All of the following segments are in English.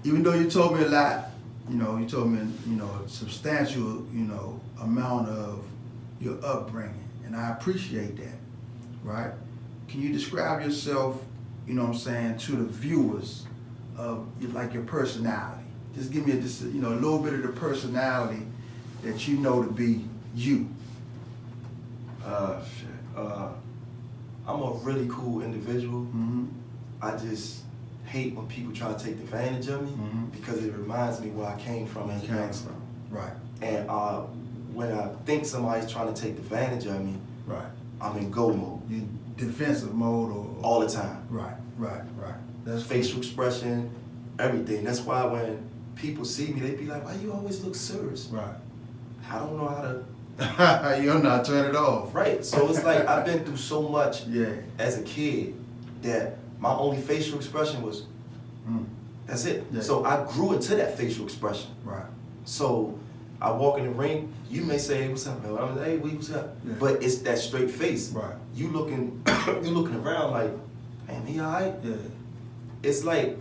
even though you told me a lot, you told me, a substantial, amount of your upbringing, and I appreciate that, right? Can you describe yourself, to the viewers of like your personality? Just give me a little bit of the personality that you know to be you. I'm a really cool individual. Mm-hmm. I just hate when people try to take advantage of me because it reminds me where I came from as a youngster. Right. And when I think somebody's trying to take advantage of me, right, I'm in go mode. You defensive mode or all the time. Right. That's facial expression, everything. That's why when people see me, they be like, "Why you always look serious?" Right. I don't know how to. You're not turn it off. Right. So it's like I've been through so much as a kid that my only facial expression was, that's it. Yeah. So I grew into that facial expression. Right. So I walk in the ring, you may say, "Hey, what's up, man?" I'm like, "Hey, what's up?" Yeah. But it's that straight face. Right. You looking around like, "Man, he all right?" Yeah. It's like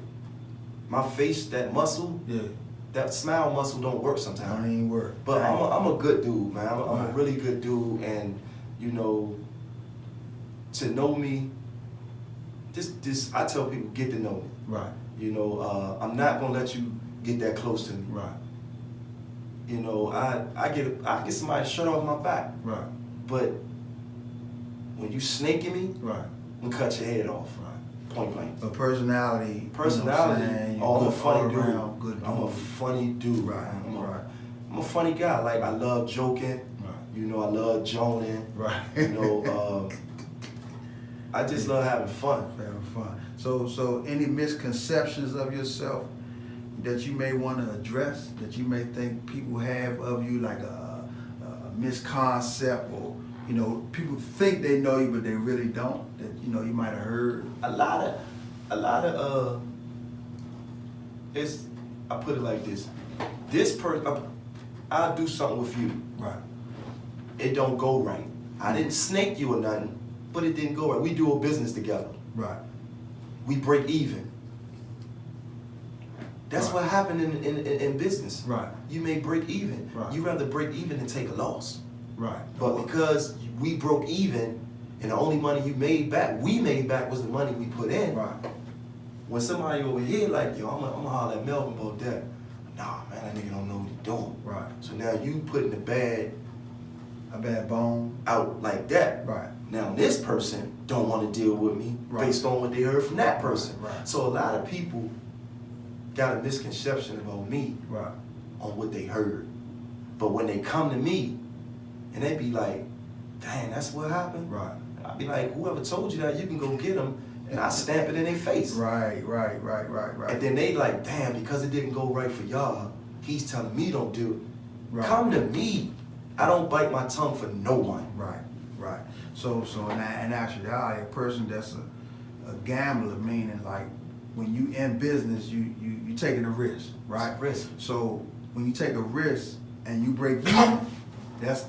my face, that muscle, that smile muscle don't work sometimes. Don't even work. But I'm a good dude, man. I'm a really good dude, and to know me, this I tell people, get to know me. Right. I'm not gonna let you get that close to me. Right. I get somebody to shirt off my back. Right. But when you snaking me, right, I'm gonna cut your head off. Right. Point blank. But personality. I'm a funny dude. Good dude. I'm a funny dude. Right. I'm a funny guy. Like, I love joking. Right. I love joning. Right. I just love having fun. Having fun. So any misconceptions of yourself that you may want to address, that you may think people have of you, like a misconcept, or people think they know you but they really don't, that you might have heard? A lot of I put it like this. This person, I'll do something with you. Right. It don't go right. I didn't snake you or nothing, but it didn't go right. We do a business together. Right. We break even. That's what happened in business. Right. You may break even. Right. You rather break even than take a loss. Right. But because we broke even, and the only money we made back was the money we put in. Right. When somebody over here like, "Yo, I'm gonna holler at Melvin about that," nah, man, that nigga don't know what he's doing. Right. So now you putting a bad bone out like that. Right. Now this person don't want to deal with me based on what they heard from that person. Right. So a lot of people got a misconception about me on what they heard. But when they come to me and they be like, "Dang, that's what happened?" Right. I'll be like, "Whoever told you that, you can go get them," and I stamp it in their face. Right. And then they like, "Damn, because it didn't go right for y'all, he's telling me don't do it." Right. Come to me. I don't bite my tongue for no one. Right. So in actuality, a person that's a gambler, meaning like when you in business, you taking a risk, right? It's a risk. So when you take a risk and you break even, that's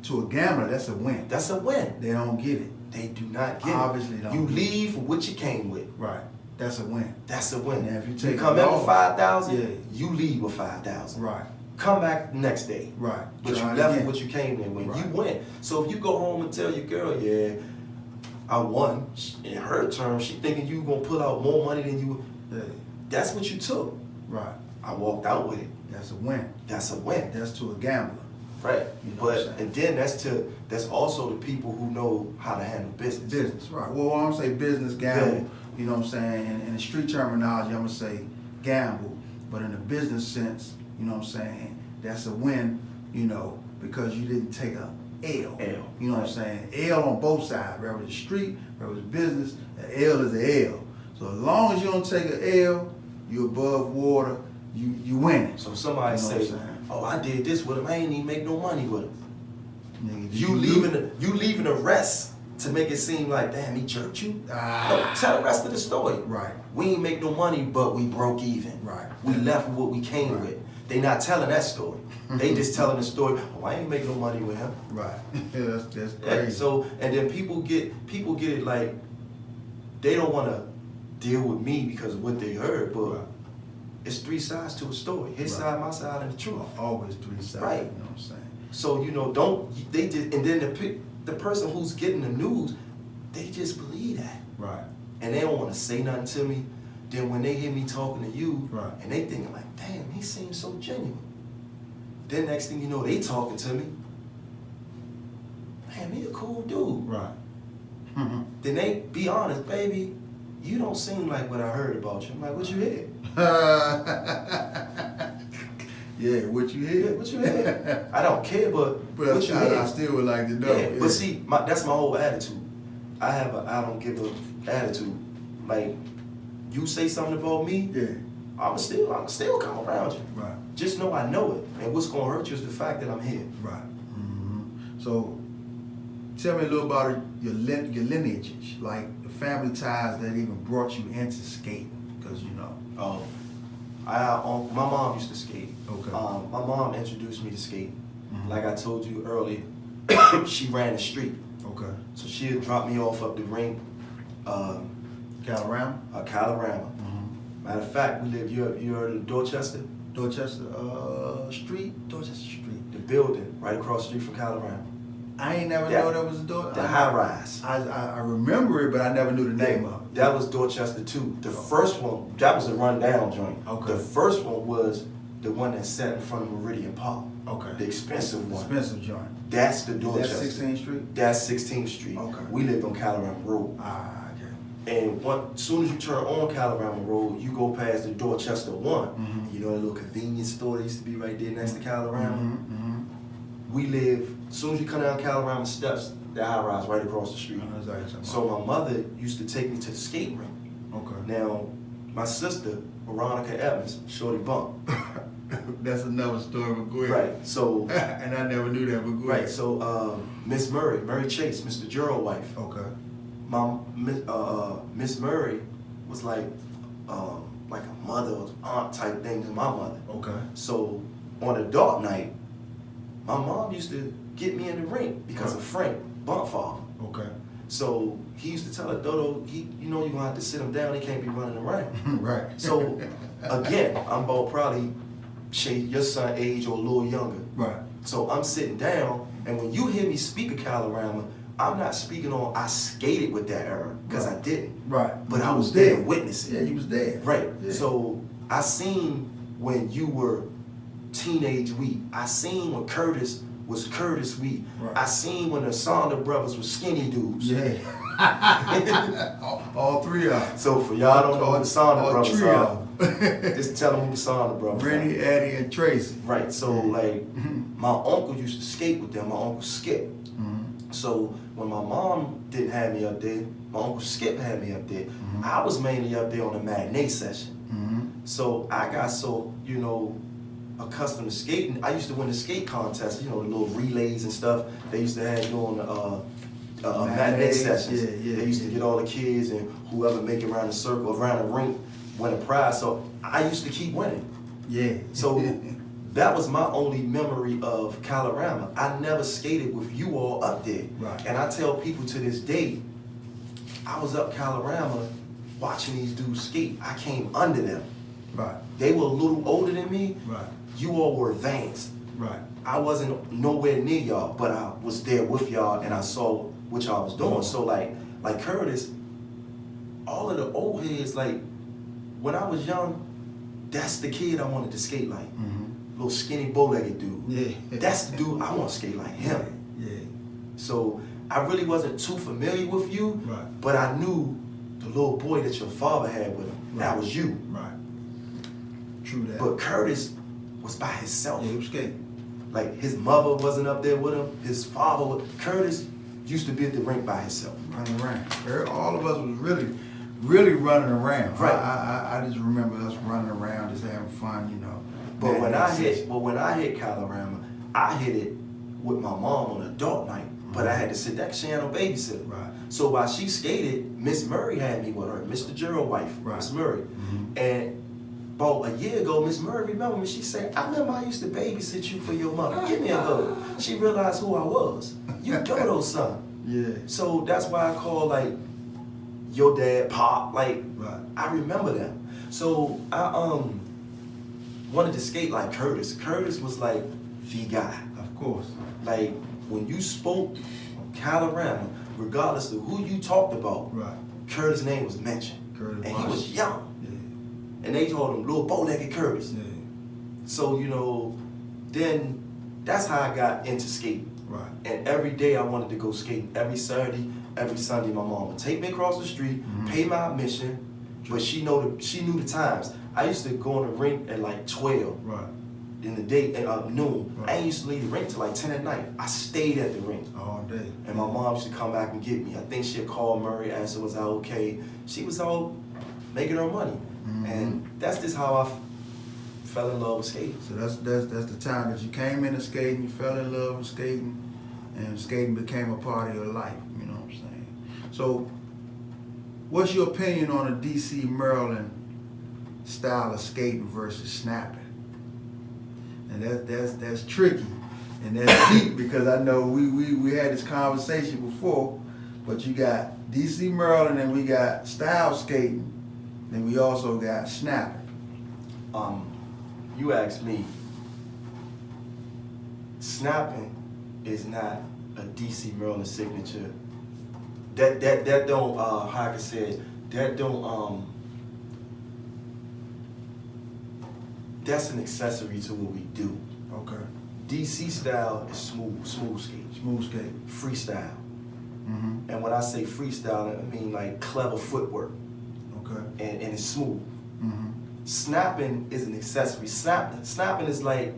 to a gambler, that's a win. That's a win. They don't get it. They do not get Obviously it. don't. You leave with what you came with. Right. That's a win. That's a win. And if you take come in with 5,000, yeah, you leave with 5,000. Right. Come back the next day. Right. But you left with what you came in with. You win. So if you go home and tell your girl, "Yeah, I won," in her terms, she thinking you gonna pull out more money than you. Yeah. That's what you took. Right. I walked out with it. That's a win. That's a win. That's to a gambler. Right. But and then that's also the people who know how to handle business. Business, right. Well, I'm gonna say business, gamble, you know what I'm saying? In the street terminology, I'm gonna say gamble. But in the business sense, you know what I'm saying, that's a win, because you didn't take a L. You know what I'm saying? L on both sides, whether it's street, whether it's business, an L is an L. So as long as you don't take an L, you're above water, you winning. So somebody say, "Oh, I did this with him, I ain't even make no money with him." Nigga, you leaving the rest to make it seem like, "Damn, he jerked you." No, tell the rest of the story. Right. We ain't make no money, but we broke even. Right. We left with what we came with. They not telling that story. They just telling the story. "Oh, I ain't make no money with him." Right. That's crazy. So, and then people get it like they don't want to deal with me because of what they heard, but it's three sides to a story. His side, my side, and the truth. Always three sides. Right. You know what I'm saying? So they just, and then the person who's getting the news, they just believe that. Right. And they don't want to say nothing to me. Then when they hear me talking to you, right, and they thinking like, damn, he seems so genuine. Then next thing you know, they talking to me. Man, he a cool dude. Right. Then they be honest, baby, you don't seem like what I heard about you. I'm like, what you hear? Yeah, what you hear? Yeah, what you hear? I don't care, but what you hear? I still would like to know. Yeah, but see, that's my whole attitude. I have a I don't give a attitude. Like, you say something about me, yeah, I'm still come around you. Right. Just know I know it, and what's gonna hurt you is the fact that I'm here. Right. Mm-hmm. So, tell me a little about your lineage, like the family ties that even brought you into skating, because you know. Oh, my mom used to skate. Okay. My mom introduced me to skating. Mm-hmm. Like I told you earlier, she ran the street. Okay. So she'd drop me off up the rink. Calorama? Calorama. Mm-hmm. Matter of fact, we live, you heard of Dorchester? Dorchester Street? Dorchester Street. The building right across the street from Calorama. I ain't never know that was a Dorchester. The high rise. I remember it, but I never knew the name of it. That was Dorchester too. The first one, that was a rundown joint. Okay. The first one was the one that sat in front of Meridian Park. Okay. The expensive one. Expensive joint. That's the Dorchester. That's 16th Street? That's 16th Street. Okay. We lived on Calorama Road. Okay. And as soon as you turn on Calorama Road, you go past the Dorchester one. Mm-hmm. You know, the little convenience store that used to be right there next to Calorama. Mm-hmm. We live, as soon as you come down Calorama steps, the high rise right across the street. So my mother used to take me to the skate rink. Okay. Now, my sister, Veronica Evans, Shorty Bump. That's another story, but go ahead. Right, so. And I never knew that, but go ahead. Right, so Miss Murray Chase, Mr. Gerald wife. Okay. Miss Murray was like a mother or aunt type thing to my mother. Okay. So on a dark night, my mom used to get me in the rink because of Frank, Bump father. Okay. So he used to tell her, Dodo, you know you're gonna have to sit him down, he can't be running around. Right. So again, I'm about probably your son age or a little younger. Right. So I'm sitting down, and when you hear me speak of Calorama, I'm not speaking on I skated with that era, because I didn't. Right. But I was there witnessing. Yeah, you was there. Right. Yeah. So I seen when you were teenage Wheat. I seen when Curtis was Curtis Wheat. Right. I seen when the Sonda brothers were skinny dudes. Yeah. all three of them. So for y'all don't know who the Sonda brothers are. just tell them who the Sonda brothers Rennie, Eddie, and Tracy. Right. So like my uncle used to skate with them. My uncle Skip. Mm-hmm. So when my mom didn't have me up there, my uncle Skip had me up there. Mm-hmm. I was mainly up there on the matinee session. Mm-hmm. So I got so, accustomed to skating. I used to win the skate contests, the little relays and stuff they used to have during the matinee sessions. Yeah, they used to get all the kids and whoever make it around the circle, around the rink, win a prize. So I used to keep winning. Yeah. So that was my only memory of Calorama. I never skated with you all up there. Right. And I tell people to this day, I was up Calorama watching these dudes skate. I came under them. Right. They were a little older than me. Right. You all were advanced. Right. I wasn't nowhere near y'all, but I was there with y'all and I saw what y'all was doing. So like Curtis, all of the old heads, like when I was young, that's the kid I wanted to skate like. Mm-hmm. Little skinny bow-legged dude. Yeah. That's the dude I want to skate like him. Yeah. So I really wasn't too familiar with you, Right. but I knew the little boy that your father had with him. Right. That was you. Right. True that. But Curtis was by himself. Yeah, he was skating. Like his mother wasn't up there with him. His father, Curtis, used to be at the rink by himself. Running around. All of us was really running around. Right. I just remember us running around, just having fun, But when I hit Calorama, I hit it with my mom on a dark night. But I had to sit that she had no babysitter. Right. So while she skated, Miss Murray had me with her, Mr. Gerald wife, Right. Miss Murray. Mm-hmm. And about a year ago, Miss Murray remember me. She said, I remember I used to babysit you for your mother. Give me a hug. She realized who I was. You Dodo's son. Yeah. So that's why I call like your dad Pop. Like Right. I remember them. So I wanted to skate like Curtis. Curtis was like the guy. Of course. Like when you spoke Calorama, regardless of who you talked about, Right. Curtis' name was mentioned. Curtis and he was young. Yeah. And they told him, little bow-legged Curtis. Yeah. So, you know, then that's how I got into skating. Right. And every day I wanted to go skating. Every Saturday, every Sunday, my mom would take me across the street, pay my admission, but she knew the times. I used to go on the rink at like 12 Right. in the day, at noon. Right. I ain't used to leave the rink till like 10 at night. I stayed at the rink. All day. And my mom used to come back and get me. I think she'd call Murray, ask her was I okay. She was out making her money. And that's just how I fell in love with skating. So that's the time that you came into skating, you fell in love with skating, and skating became a part of your life, you know what I'm saying? So what's your opinion on the DC Maryland style of skating versus snapping? And that's tricky and that's deep because I know we had this conversation before, but you got DC Maryland and we got style skating, and we also got snapping. You asked me, snapping is not a DC Maryland signature. That don't how I can say it, that don't that's an accessory to what we do. Okay. DC style is smooth skate. Smooth skate. Freestyle. Mm-hmm. And when I say freestyle, I mean like clever footwork. Okay. And it's smooth. Mm-hmm. Snapping is an accessory. Snapping is like,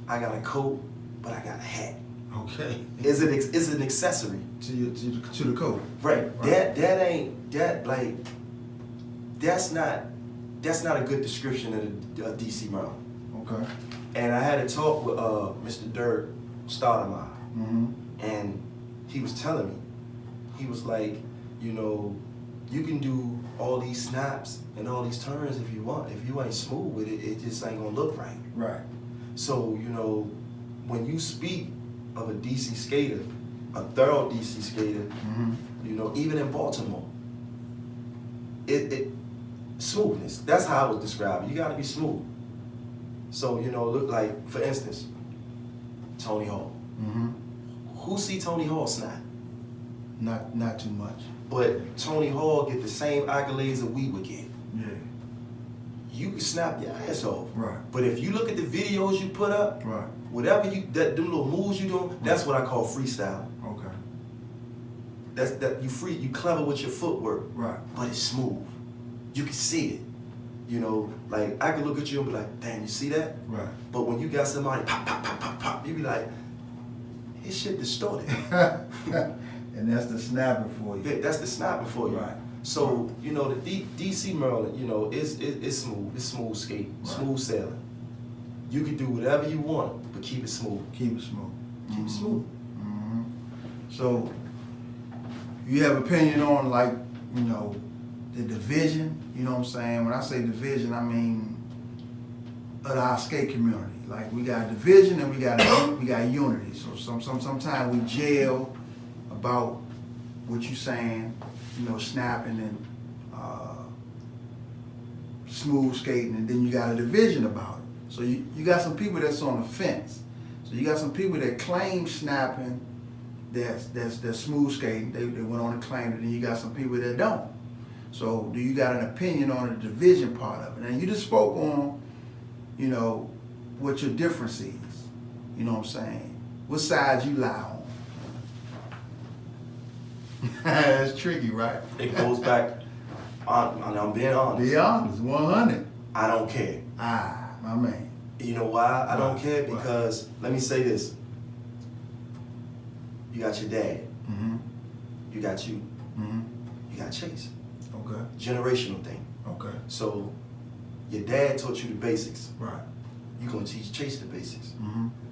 I got a coat, but I got a hat. Okay. It's an accessory to the coat. Right. That's not a good description of DC Maryland. Okay. And I had a talk with Mr. Dirk Stoudemire, and he was telling me, he was like, you know, you can do all these snaps and all these turns if you want. If you ain't smooth with it, it just ain't gonna look right. Right. So, you know, when you speak of a DC skater, a thorough DC skater, you know, even in Baltimore, it smoothness. That's how I would describe it. You gotta be smooth. So, you know, look like, for instance, Tony Hawk. Who see Tony Hawk snap? Not too much. But Tony Hawk get the same accolades that we would get. Yeah. You can snap your ass off. Right. But if you look at the videos you put up, Right. whatever them little moves you doing, that's what I call freestyle. Okay. You clever with your footwork. Right. But it's smooth. You can see it. You know, like I can look at you and be like, damn, you see that? Right. But when you got somebody pop, pop, pop, pop, pop, you be like, his shit distorted. And that's the snapping for you. That's the snapping for you. Right. So, you know, the DC Maryland, you know, it's smooth. It's smooth skate, smooth sailing. You can do whatever you want, but keep it smooth. Keep it smooth. Keep it smooth. So, you have opinion on, like, you know, the division, you know what I'm saying? When I say division, I mean of our skate community. Like, we got division and we got unity. So sometimes we jail about what you saying, you know, snapping and smooth skating, and then you got a division about it. So you got some people that's on the fence. So you got some people that claim snapping, that's smooth skating. They went on and claimed it, and you got some people that don't. So do you got an opinion on the division part of it? And you just spoke on, you know, what your difference is. You know what I'm saying? What side you lie on? That's tricky, right? It goes back, I'm being honest. Be honest, 100. I don't care. My man. You know why I don't care? Why? Because, let me say this. You got your dad. You got you. You got Chase. Okay. Generational thing. Okay. So, your dad taught you the basics. Right. You're going to teach Chase the basics.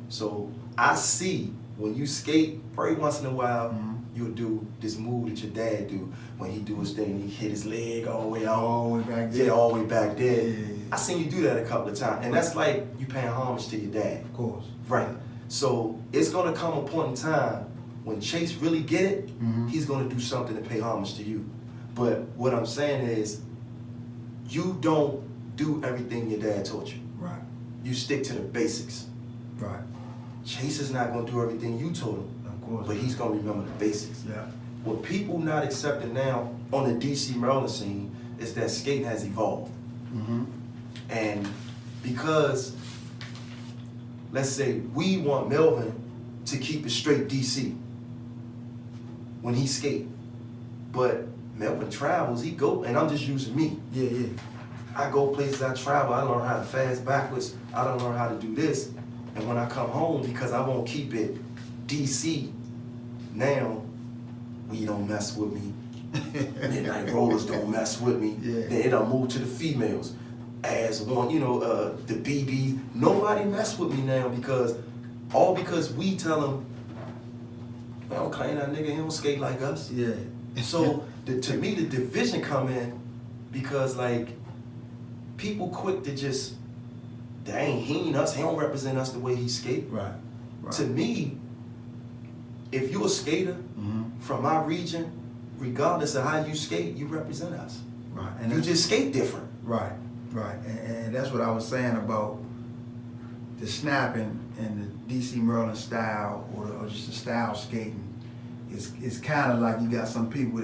So, I see when you skate, every once in a while, you'll do this move that your dad do. When he do his thing, he hit his leg all the way out. All the way back there. Yeah, all the way back there. Yeah. I seen you do that a couple of times. And that's like you paying homage to your dad. Of course. Right. So it's gonna come a point in time when Chase really get it, he's gonna do something to pay homage to you. But what I'm saying is, you don't do everything your dad taught you. Right. You stick to the basics. Right. Chase is not gonna do everything you told him, Of course. but he's gonna remember the basics. Yeah. What people not accepting now on the DC Maryland scene is that skating has evolved. Mm-hmm. And because, let's say, we want Melvin to keep it straight DC when he skate, but Melvin travels, he go, and I'm just using me. Yeah, yeah. I go places, I travel, I learn how to fast backwards, I don't learn how to do this, and when I come home, because I won't keep it DC, now, we don't mess with me. Midnight Rollers don't mess with me. Yeah. Then it'll move to the females. As one, the BB, nobody mess with me now because we tell them, we don't claim that nigga, he don't skate like us. Yeah. So to me, the division come in because like people quick to just, dang, he ain't us, he don't represent us the way he skate. Right. Right. To me, if you a skater from my region, regardless of how you skate, you represent us. Right. And You just skate different. Right. Right. And that's what I was saying about the snapping and the DC Maryland style or just the style skating. It's kind of like you got some people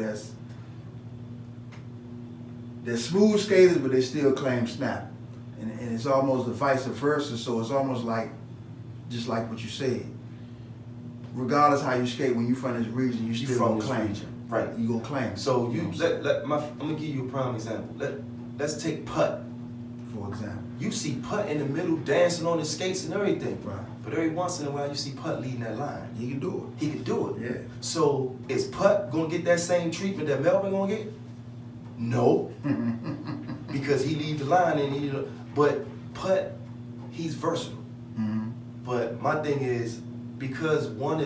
they're smooth skaters, but they still claim snap. And it's almost the vice versa, so it's almost like, just like what you said. Regardless how you skate, when you from this region, you still from gonna this claim. region, right? You gonna claim. So you know what I'm I'm gonna give you a prime example. Let's take Putt. saying? For example. You see Putt in the middle dancing on his skates and everything. Right. But every once in a while you see Putt leading that line. He can do He could do it. Yeah. So is Putt gonna get that same treatment that Melvin gonna get? No. it. Because he lead the line and but Putt, he's versatile. Mm-hmm. But my thing is, because won't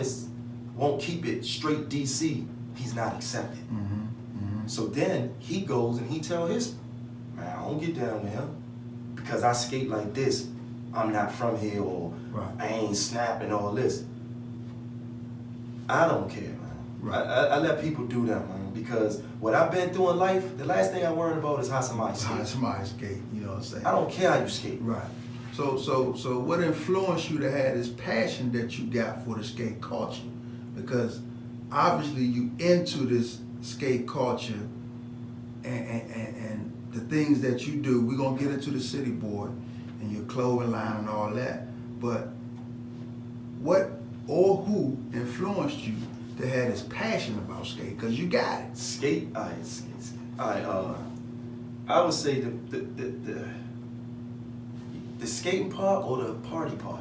keep it straight DC, he's not accepted. Mm-hmm. Mm-hmm. So then he goes and he tell his, man, I don't get down with him because I skate like this. I'm not from here, or Right. I ain't snapping, all this. I don't care, man. Right. I let people do that, man, because what I've been through in life, the last thing I worry about is how somebody How skates. somebody skate, you know what I'm saying? I don't care how you skate. Right. So what influenced you to have this passion that you got for the skate culture? Because obviously you into this skate culture and the things that you do. We're gonna get into the CityBoy and your clothing line and all that. But what or who influenced you to have this passion about skate? Because you got it. Skate. I would say the skating part or the party part.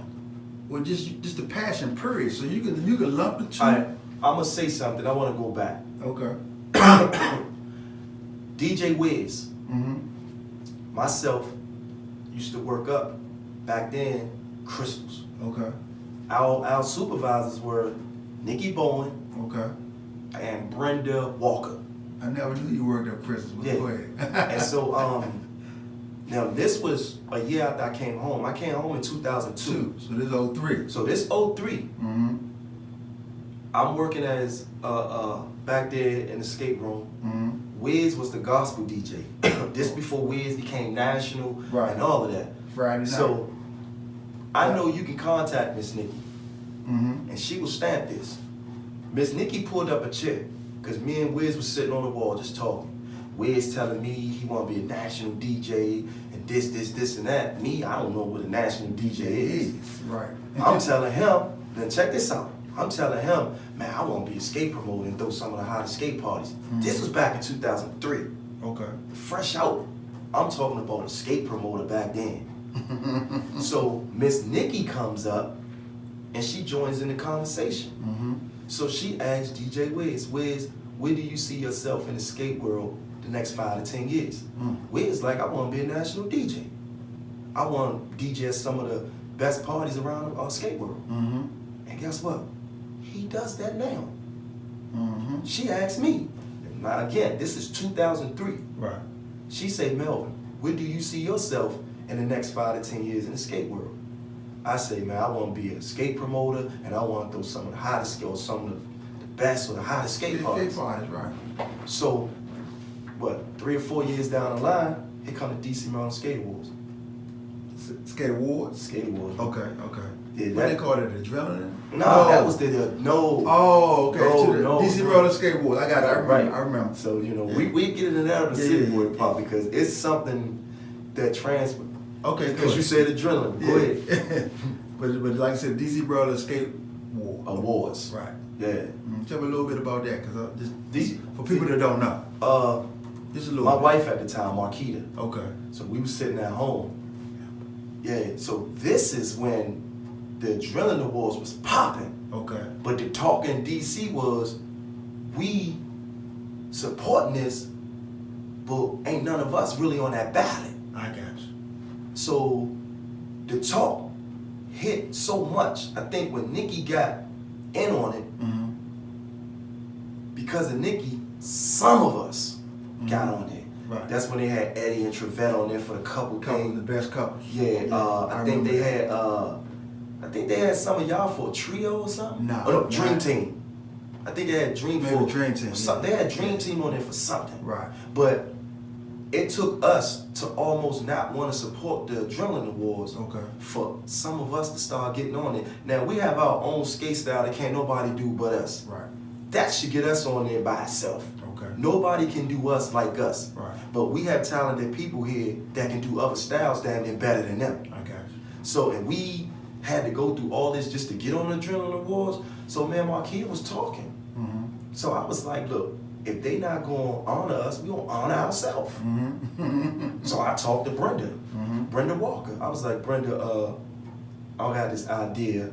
Well, just the passion, period. So you can lump the two. I'm gonna say something. I want to go back. Okay. DJ Wiz, Mm-hmm. myself, used to work up back then crystals. Okay. Our supervisors were Nikki Bowen Okay. and Brenda Walker. I never knew you worked at Christmas. But Yeah. go ahead. And so now this was a year after I came home. I came home in 2002. So this 03. So this 03, Mm-hmm. I'm working as back there in the skate room. Mm-hmm. Wiz was the gospel DJ. This before Wiz became national Right. and all of that. Friday night. So I know you can contact Miss Nikki, Mm-hmm. and she will stamp this. Miss Nikki pulled up a chair because me and Wiz was sitting on the wall just talking. Wiz telling me he want to be a national DJ and this and that. Me, I don't know what a national DJ is. Right. I'm telling him, then check this out. I'm telling him, man, I want to be a skate promoter and throw some of the hottest skate parties. This was back in 2003. Okay. Fresh out. I'm talking about a skate promoter back then. So Miss Nikki comes up and she joins in the conversation. Mm-hmm. So she asked DJ Wiz, where do you see yourself in the skate world the next 5 to 10 years? Wiz like, I want to be a national DJ. I want to DJ some of the best parties around our skate world. Mm-hmm. And guess what? He does that now. Mm-hmm. She asked me. Now again, this is 2003. Right. She said, Melvin, where do you see yourself in the next 5 to 10 years in the skate world? I say, man, I want to be a skate promoter and I want to throw some of the hottest or some of the best or the hottest skate parties. Skate parties, right. So, what, 3 or 4 years down the line, here come the DC Maryland Skate Awards. Skate Awards? Skate Awards. Okay. Yeah, What they call it, adrenaline? No, that was no. Oh, okay. No, DC Maryland Skate Awards. I got it. Right. I remember. So, we get into that on the CityBoy part because it's something that Okay, because you said adrenaline. Go ahead. but like I said, DC Maryland Skate Awards. Right. Yeah. Tell me a little bit about that, because for people that don't know. Just a little my bit. wife at the time, Marquita. Okay. So we were sitting at home. Yeah. So this is when the Adrenaline Awards was popping. Okay. But the talk in DC was, we supporting this, but ain't none of us really on that ballot. I got you. So the talk hit so much. I think when Nikki got in on it, because of Nikki, some of us got on it. Right. That's when they had Eddie and Trevette on there for the couple The thing. best couples. Yeah, I think they had some of y'all for a trio or something. No, Dream Team. I think they had Dream Maybe for Dream Team. They had Dream Team on there for something. Right. But it took us to almost not want to support the Adrenaline Awards. Okay. For some of us to start getting on it. Now we have our own skate style that can't nobody do but us. Right. That should get us on there by itself. Okay. Nobody can do us like us. Right. But we have talented people here that can do other styles damn near better than them. I got you. So, and we had to go through all this just to get on the Adrenaline Awards. So, man, Marquita was talking. So I was like, look, if they not going to honor us, we going to honor ourselves. So I talked to Brenda, Brenda Walker. I was like, Brenda, I got this idea.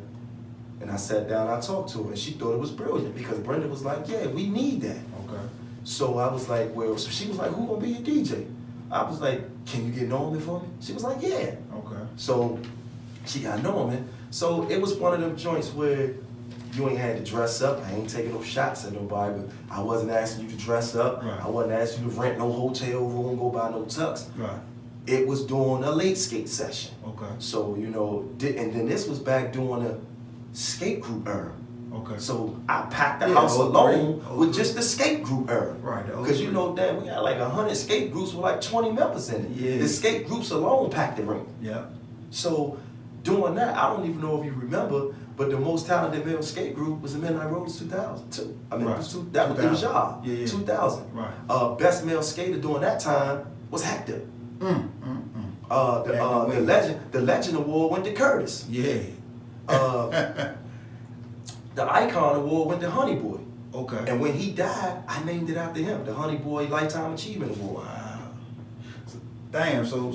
And I sat down, I talked to her, and she thought it was brilliant because Brenda was like, yeah, we need that. Okay. So I was like, well, so she was like, who gonna be your DJ? I was like, can you get Norman for me? She was like, yeah. Okay. So she got Norman. So it was one of them joints where you ain't had to dress up. I ain't taking no shots at nobody, but I wasn't asking you to dress up. Right. I wasn't asking you to rent no hotel room, go buy no tux. Right. It was doing a late skate session. Okay. So, and then this was back during the skate group era. Okay. So I packed the house alone with just the skate group era. Right. Because damn, we got like 100 skate groups with like 20 members in it. Yeah. The skate groups alone packed the ring. Yeah. So doing that, I don't even know if you remember, but the most talented male skate group was the Midnight Rollers 2002. I mean, Right. it was y'all. Yeah. 2000. Right. Best male skater during that time was Hector. The Legend Award went to Curtis. Yeah. The Icon Award went to Honey Boy. Okay. And when he died, I named it after him, the Honey Boy Lifetime Achievement Award. Wow. Damn. So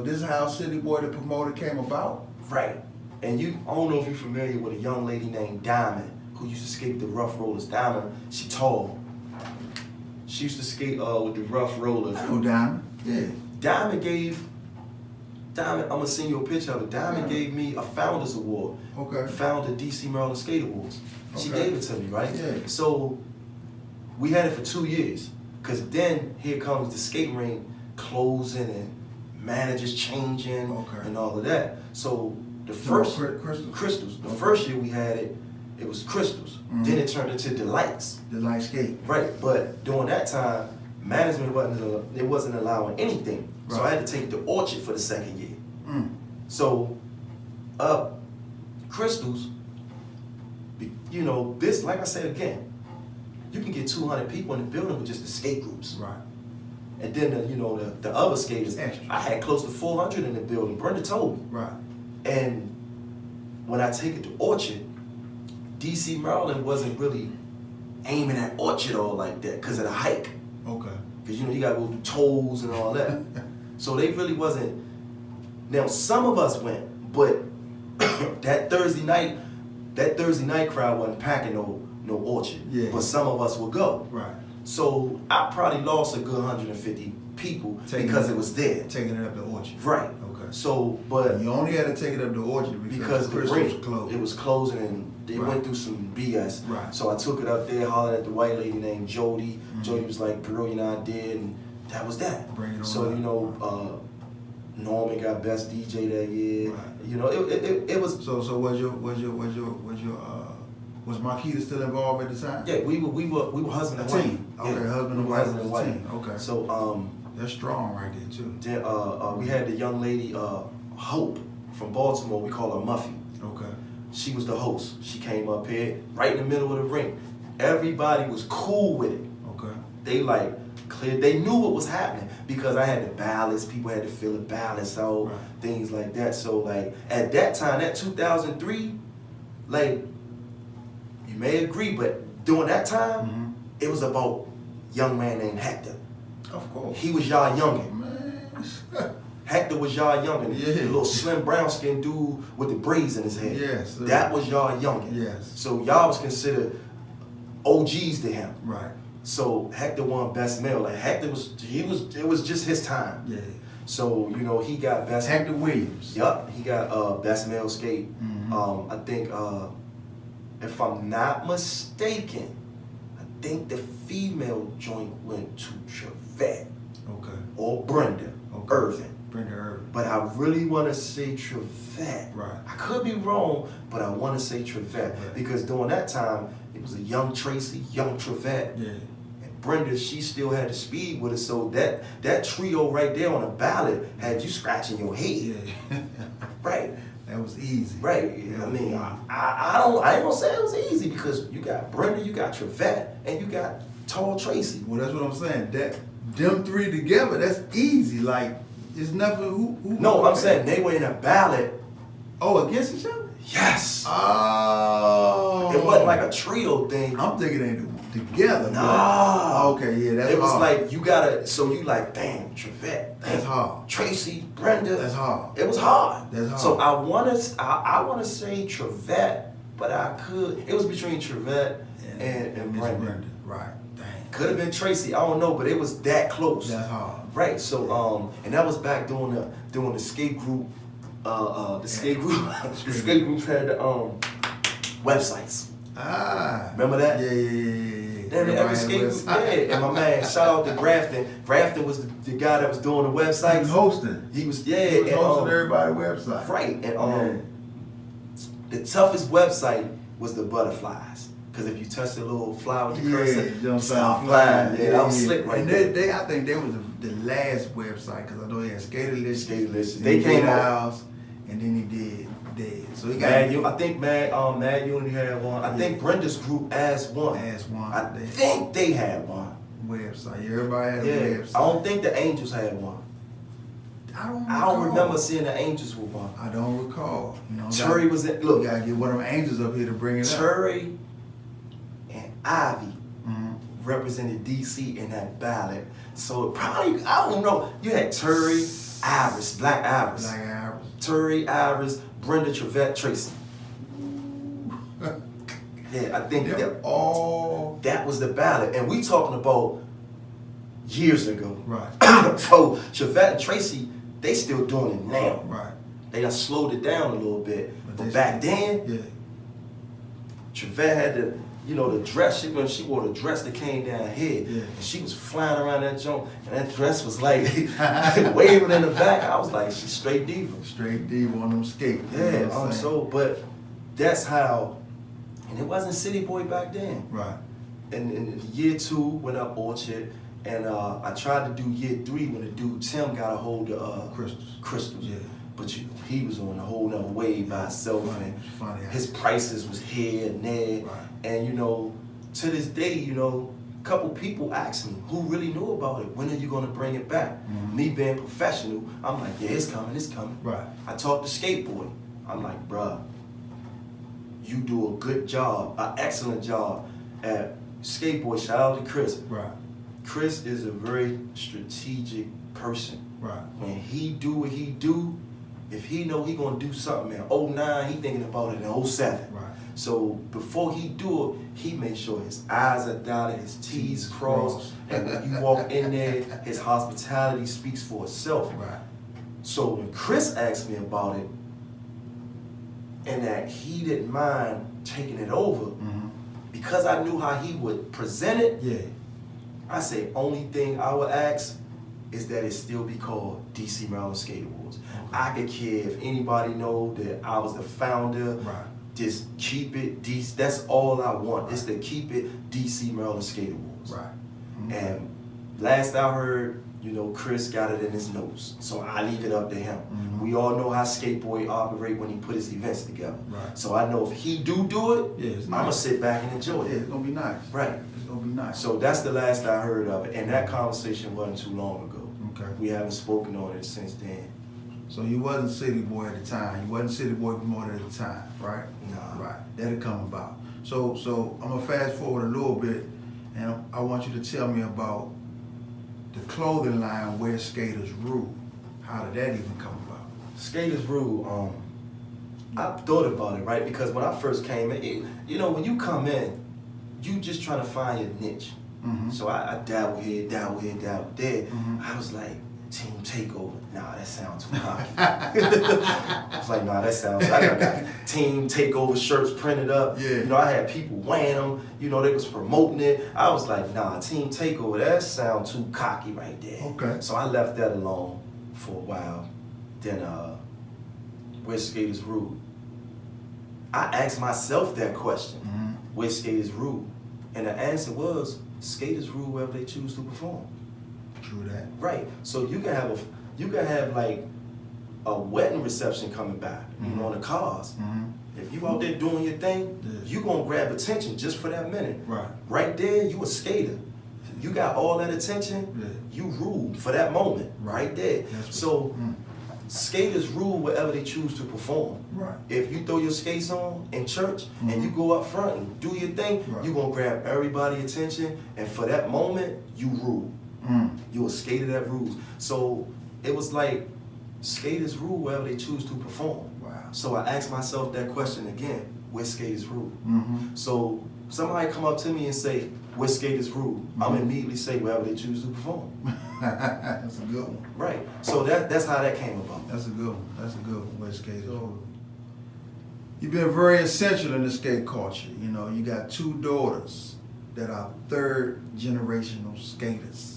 this is how CityBoy the promoter came about. Right. And I don't know if you're familiar with a young lady named Diamond who used to skate with the Rough Rollers. Diamond, she tall. She used to skate with the Rough Rollers. I know Diamond. Yeah. Diamond, I'm gonna send you a picture of it. Diamond gave me a Founders Award. Okay. Founder DC Maryland Skate Awards. She Okay. gave it to me, right? Yeah. So we had it for 2 years. Cause then here comes the skate ring closing and managers changing and all of that. So the first Crystals. The first year we had it, it was Crystals. Then it turned into Delights. Delight Skate. Right, but during that time, management wasn't allowing anything. So I had to take the Orchard for the second year. So Crystals, this, like I said again, you can get 200 people in the building with just the skate groups. Right. And then the other skaters, Extra. I had close to 400 in the building. Brenda told me. Right. And when I take it to Orchard, DC Maryland wasn't really aiming at Orchard all like that because of the hike. Okay. Because you gotta go through tolls and all that. So they really wasn't. Now some of us went, but that Thursday night crowd wasn't packing no Orchard. Yeah. But some of us would go. Right. So I probably lost a good 150 people because it was there. Taking it up to Orchard. Right. Okay. So, but you only had to take it up to Orchard because the Crystals ring was closed. it was closing and they went through some BS. Right. So I took it up there, hollered at the white lady named Jody. Jody was like, brilliant idea, and that was that. Bring it on so up. Norman got best DJ that year. Right. It was. So was Marquita still involved at the time? Yeah, we were husband and A wife. team. Okay, yeah. husband and We were wife. husband and wife. Team. Okay. So That's strong right there too. Then we had the young lady Hope from Baltimore. We call her Muffy. Okay. She was the host. She came up here right in the middle of the ring. Everybody was cool with it. Okay. They like clear. They knew what was happening because I had the ballots. People had to fill the ballots out, Right. things like that. So like at that time, that 2003, like you may agree, but during that time, it was about young man named Hector. Of course. He was y'all youngin. Man. Hector was y'all youngin. Yeah. The little slim brown skinned dude with the braids in his head. Yes. Sir. That was y'all youngin. Yes. So y'all was considered OGs to him. Right. So Hector won best male. Like Hector it was just his time. Yeah. So, you know, he got best. Hector Williams. Yup, he got best male skate. Mhm. I think if I'm not mistaken, I think the female joint went to Trevette Okay. or Brenda Okay. Irvin. Brenda Irvin. But I really want to say Trevette. Right. I could be wrong, but I want to say Trevette Right. because during that time it was a young Tracy, young Trevette. Yeah. And Brenda, she still had the speed with her, so that trio right there on the ballot had you scratching your head. Yeah. Right. That was easy. Right. I mean, I ain't gonna say it was easy because you got Brenda, you got Trevette, and you got Tall Tracy. Well, that's what I'm saying. Them three together, that's easy. Like, it's nothing. Who No, I'm saying they were in a ballot. Oh, against each other? Yes. Oh. It wasn't like a trio thing. I'm thinking they together. Nah. But, okay, yeah, that's It was hard. like you gotta. So you like, damn, Trevette. That's hard. Tracy, Brenda. That's hard. It was hard. That's hard. So I wanna say Trevette, but I could. It was between Trevette and Miss Brenda. Right. Dang. Could have been Tracy. I don't know, but it was that close. That's hard. Right. So and that was back during the skate group. The skate group. The skate groups had the websites. Ah. Remember that? Yeah. Then every Everybody skate was- group, yeah. And my man, shout out to Grafton. Grafton was the guy that was doing the He websites. was hosting. He was He was and, hosting everybody's website. right. And Yeah. the toughest website was the butterflies. Because if you touch the little flower with the cursor, you know what I'm stop saying? flying. Yeah, that was slick right and there. they, I think they was the last website because I know he had Skater List. Skater List. then They he came did out. Ours, and then he did Dead. So he got I think Mad Unity had one. I think Brenda's group as one. one. I think they had one. Website. Everybody has a Yeah. website. I don't think the Angels had one. I don't I don't remember seeing the Angels with one. I don't recall. You know, Terry was in. You Look, gotta get one of them angels up here to bring it up. Terry and Ivy Mhm. represented DC in that ballot. So it probably, I don't know. You had Terry, Iris, Black Iris. Like ours. Terry, Iris, Brenda, Trevette, Tracy. Yeah, I think They're all that was the ballot. And we talking about years ago. right. So Trevette and Tracy, they still doing it now. Right. They done slowed it down a little bit. But But they back still- then, Yeah. Trevette had the dress. She wore the dress that came down here. Yeah. And she was flying around that joint, and that dress was like waving in the back. I was like, she's straight diva. Straight diva on them skates. You know Yeah, what I'm saying? so, but that's how, and it wasn't CityBoy back then. Right. And in year 2, went up Orchard, and I tried to do year 3 when the dude Tim got a hold of Crystals. Yeah. But he was on a whole nother wave by himself, and his prices was here and there. Right. And to this day, a couple people ask me, who really knew about it? When are you gonna bring it back? Mhm. Me being professional, I'm like, yeah, it's coming. Right. I talked to Skateboy. I'm like, bruh, you do a good job, an excellent job at Skateboy. Shout out to Chris. Right. Chris is a very strategic person. Right. When he do what he do, if he know he gonna do something in 09, he thinking about it in 07. Right. So before he do it, he make sure his I's are dotted, his T's crossed, and when you walk in there, his hospitality speaks for itself. Right. So when Chris asked me about it, and that he didn't mind taking it over, Mm-hmm. because I knew how he would present it, Yeah. I say only thing I would ask is that it still be called DC Maryland Skate Awards. Okay. I could care if anybody know that I was the founder. Right. Just keep it DC. That's all I want is to keep it DC Maryland Skate Awards. Right. Mhm. And last I heard, You know, Chris got it in his notes, so I leave it up to him. We all know how CityBoy operate when he put his events together. Right. So I know if he do it, Yeah, it's I'm nice. gonna sit back and enjoy Yeah, it. it's gonna be nice. Right. It's gonna be nice. So that's the last I heard of it, and that conversation wasn't too long ago. Okay. We haven't spoken on it since then. So you wasn't CityBoy at the time. You wasn't CityBoy promoter at the time, right? Nah. Right. That'll come about. So I'm gonna fast forward a little bit, and I want you to tell me about the clothing line Where Skaters Rule. How did that even come about? Skaters Rule, I thought about it, right? Because when I first came in, you know, when you come in, you just trying to find your niche. So I dabble here, dabble here, dabble there. I was like, Team Takeover. Nah, that sounds too cocky. I was like, nah, that sounds, I got Team Takeover shirts printed up. Yeah. You know, I had people wearing them. You know, they was promoting it. I was like, nah, Team Takeover, that sounds too cocky right there. Okay. So I left that alone for a while. Then, Where Skaters Rule? I asked myself that question. Where Skaters Rule? And the answer was, skaters rule wherever they choose to perform. True that. Right. So you can have like a wedding reception coming by, you know, on the cars. If you out there doing your thing, you gonna grab attention just for that minute. Right. Right there, you a skater. You got all that attention, you rule for that moment, right there. So skaters rule wherever they choose to perform. Right. If you throw your skates on in church and you go up front and do your thing, you're gonna grab everybody's attention, and for that moment, you rule. You a skater that rules. So it was like skaters rule wherever they choose to perform. Wow. So I asked myself that question again, where skaters rule? So somebody come up to me and say, where skaters rule? I'm immediately say wherever they choose to perform. That's a good one. Right. So that's how that came about. That's a good one. That's a good one. Where skaters rule. You've been very essential in the skate culture. You know, you got 2 daughters that are 3rd generational skaters.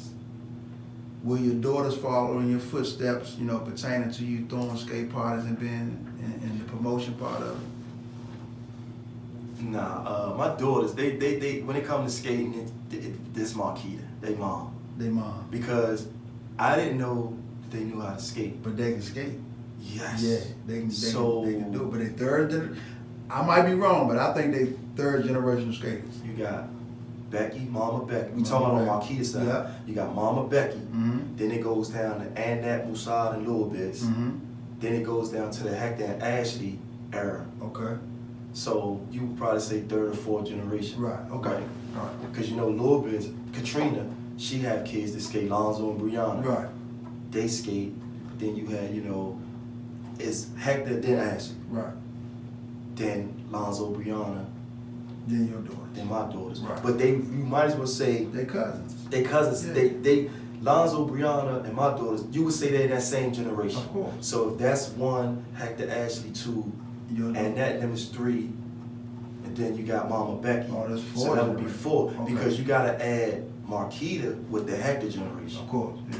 Will your daughters follow in your footsteps, you know, pertaining to you throwing skate parties and being in the promotion part of it? Nah, my daughters, they when it comes to skating, this Marquita, they mom. They mom. Because I didn't know they knew how to skate. But they can skate. Yes. Yeah, they can do it. But they I might be wrong, but I think they 3rd generational skaters. You got Becky, Mama Becky. We Mama talking about on Becky. Marquita's side. Yeah. You got Mama Becky. Then it goes down to Annette, Musad, and Little Bits. Then it goes down to the Hector and Ashley era. Okay. So you would probably say 3rd or 4th generation. Right. Okay. Right. All right. Because you know, Little Bits, Katrina, she have kids that skate, Lonzo and Brianna. Right. They skate. Then you had, you know, it's Hector, then Ashley. Right. Then Lonzo, Brianna, Then your daughters. then my daughters. Right. But you might as well say They cousins. they cousins. Yeah. They Lonzo, Brianna, and my daughters. You would say they're in that same generation. Of course. So if that's 1, Hector, Ashley 2, Your and that them is 3, and then you got Mama Becky. Oh, that's 4. So that would be 4 Okay. because you gotta add Marquita with the Hector generation. Of course. Yeah.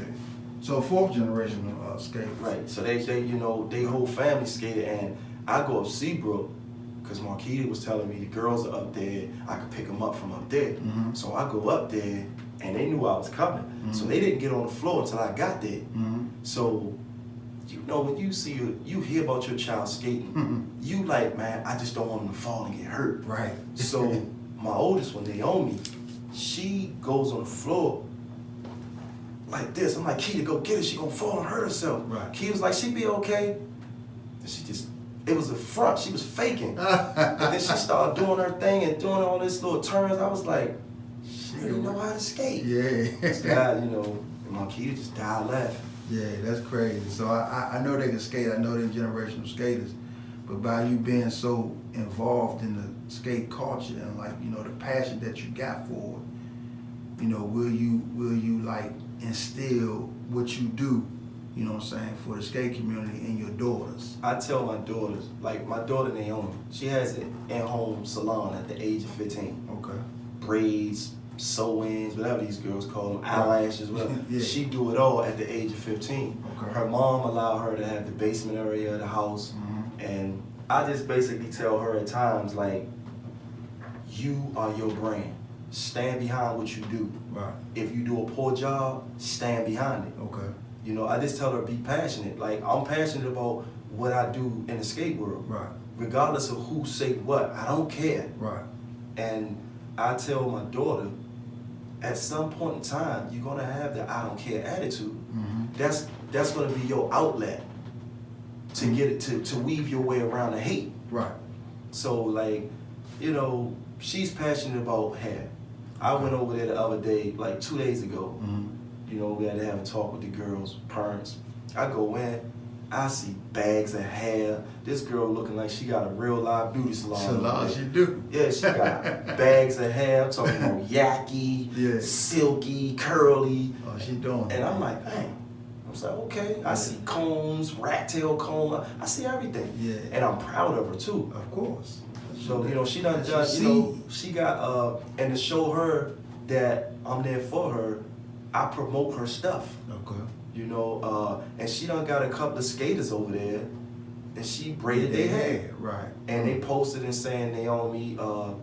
So 4th generational skaters. Right. So they you know, they whole family skated, and I go up Seabrook because Marquita was telling me the girls are up there. I could pick them up from up there. So I go up there, and they knew I was coming. So they didn't get on the floor until I got there. So, you know, when you hear about your child skating, you like, man, I just don't want them to fall and get hurt. Right. So my oldest one, Naomi, she goes on the floor like this. I'm like, Keita, go get her. She gonna fall and hurt herself. Right. Keita was like, she be okay. And it was a front. She was faking. And then she started doing her thing and doing all this little turns. I was like, she didn't know how to skate. Yeah. God, you know, and Keita just died laughing. Yeah, that's crazy. So I know they can skate. I know they're generational skaters. But by you being so involved in the skate culture and like, you know, the passion that you got for it, you know, will you like instill what you do, you know what I'm saying, for the skate community in your daughters? I tell my daughters, like my daughter Naomi, she has an in-home salon at the age of 15. Okay. Braids, sew-ins, whatever these girls call them, eyelashes, whatever. Yeah. She do it all at the age of 15. Okay. Her mom allowed her to have the basement area of the house. And I just basically tell her at times, like, you are your brand. stand behind what you do. Right. If you do a poor job, stand behind it. Okay. You know, I just tell her be passionate. Like, I'm passionate about what I do in the skate world. Right. Regardless of who say what, I don't care. Right. And I tell my daughter, at some point in time, you're gonna have the I don't care attitude. Mm-hmm. That's gonna be your outlet to get it to weave your way around the hate. Right. So like, you know, she's passionate about hair. I went over there the other day, like 2 days ago. Mm-hmm. You know, we had to have a talk with the girls' parents. I go in, I see bags of hair. This girl looking like she got a real live beauty salon. Salon, she do. Yeah, she got bags of hair. I'm talking about yucky, Yeah. silky, curly. Oh, she doing it. And I'm like, dang. I was like, okay. I see combs, rat tail comb. I see everything. Yeah. And I'm proud of her too. Of course. So, you know, she done, you know, she got, and to show her that I'm there for her, I promote her stuff. Okay. You know, and she done got a couple of skaters over there, and she braided their hair. Right. And they posted and saying Naomi,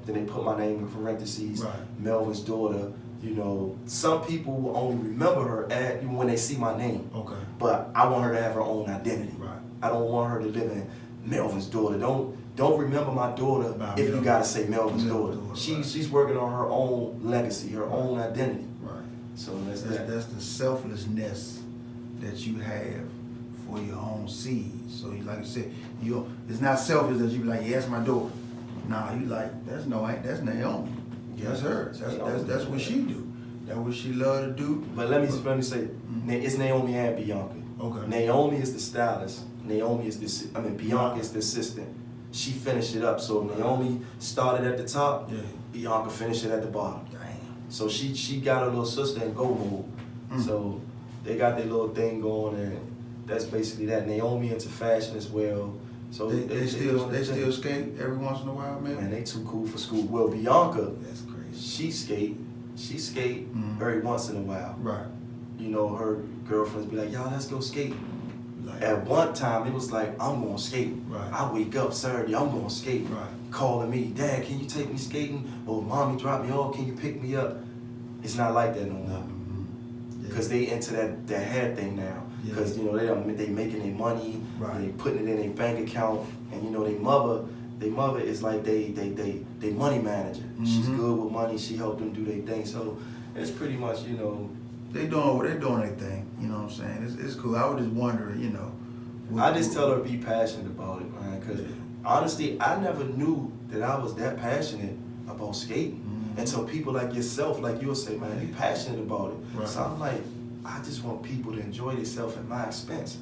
then they put my name in parentheses, Right. Melvin's daughter. You know, some people will only remember her when they see my name. Okay. But I want her to have her own identity. Right. I don't want her to live in Melvin's daughter. Don't remember my daughter if you gotta say Melvin's daughter. She's working on her own legacy, her own identity. Right. So that's that. That's the selflessness that you have for your own seed. So like I said, it's not selfish that you be like, yeah, that's my daughter. Nah, you like, that's Naomi. Yeah. That's hers. That's what she do. That's what she love to do. But let me say, it's Naomi and Bianca. Okay. Naomi is the stylist. Bianca is the assistant. She finished it up. So Naomi started at the top. Yeah. Bianca finished it at the bottom. Damn. So she got her little sister in go mode. So they got their little thing going, and that's basically that. Naomi into fashion as well. So they still skate every once in a while, man. Man, they too cool for school. Well, Bianca, That's crazy. she skate every once in a while. Right. You know, her girlfriends be like, y'all, let's go skate. Like, At one time, it was like, I'm going to skate. Right. I wake up Saturday, I'm going to skate. Right. Calling me, Dad, can you take me skating? Or Mommy, drop me off, can you pick me up? It's not like that no more. Because they into that hair thing now. Because, you know, they making their money, Right. they putting it in their bank account, and, you know, their mother is like they money manager. She's good with money, she helped them do their thing. So it's pretty much, you know, they doing their thing. You know what I'm saying? It's cool. I was just wondering, you know. I just tell her to be passionate about it, man. Because honestly, I never knew that I was that passionate about skating until people like yourself, like you'll say, man, you passionate about it. Right. So I'm like, I just want people to enjoy themselves at my expense.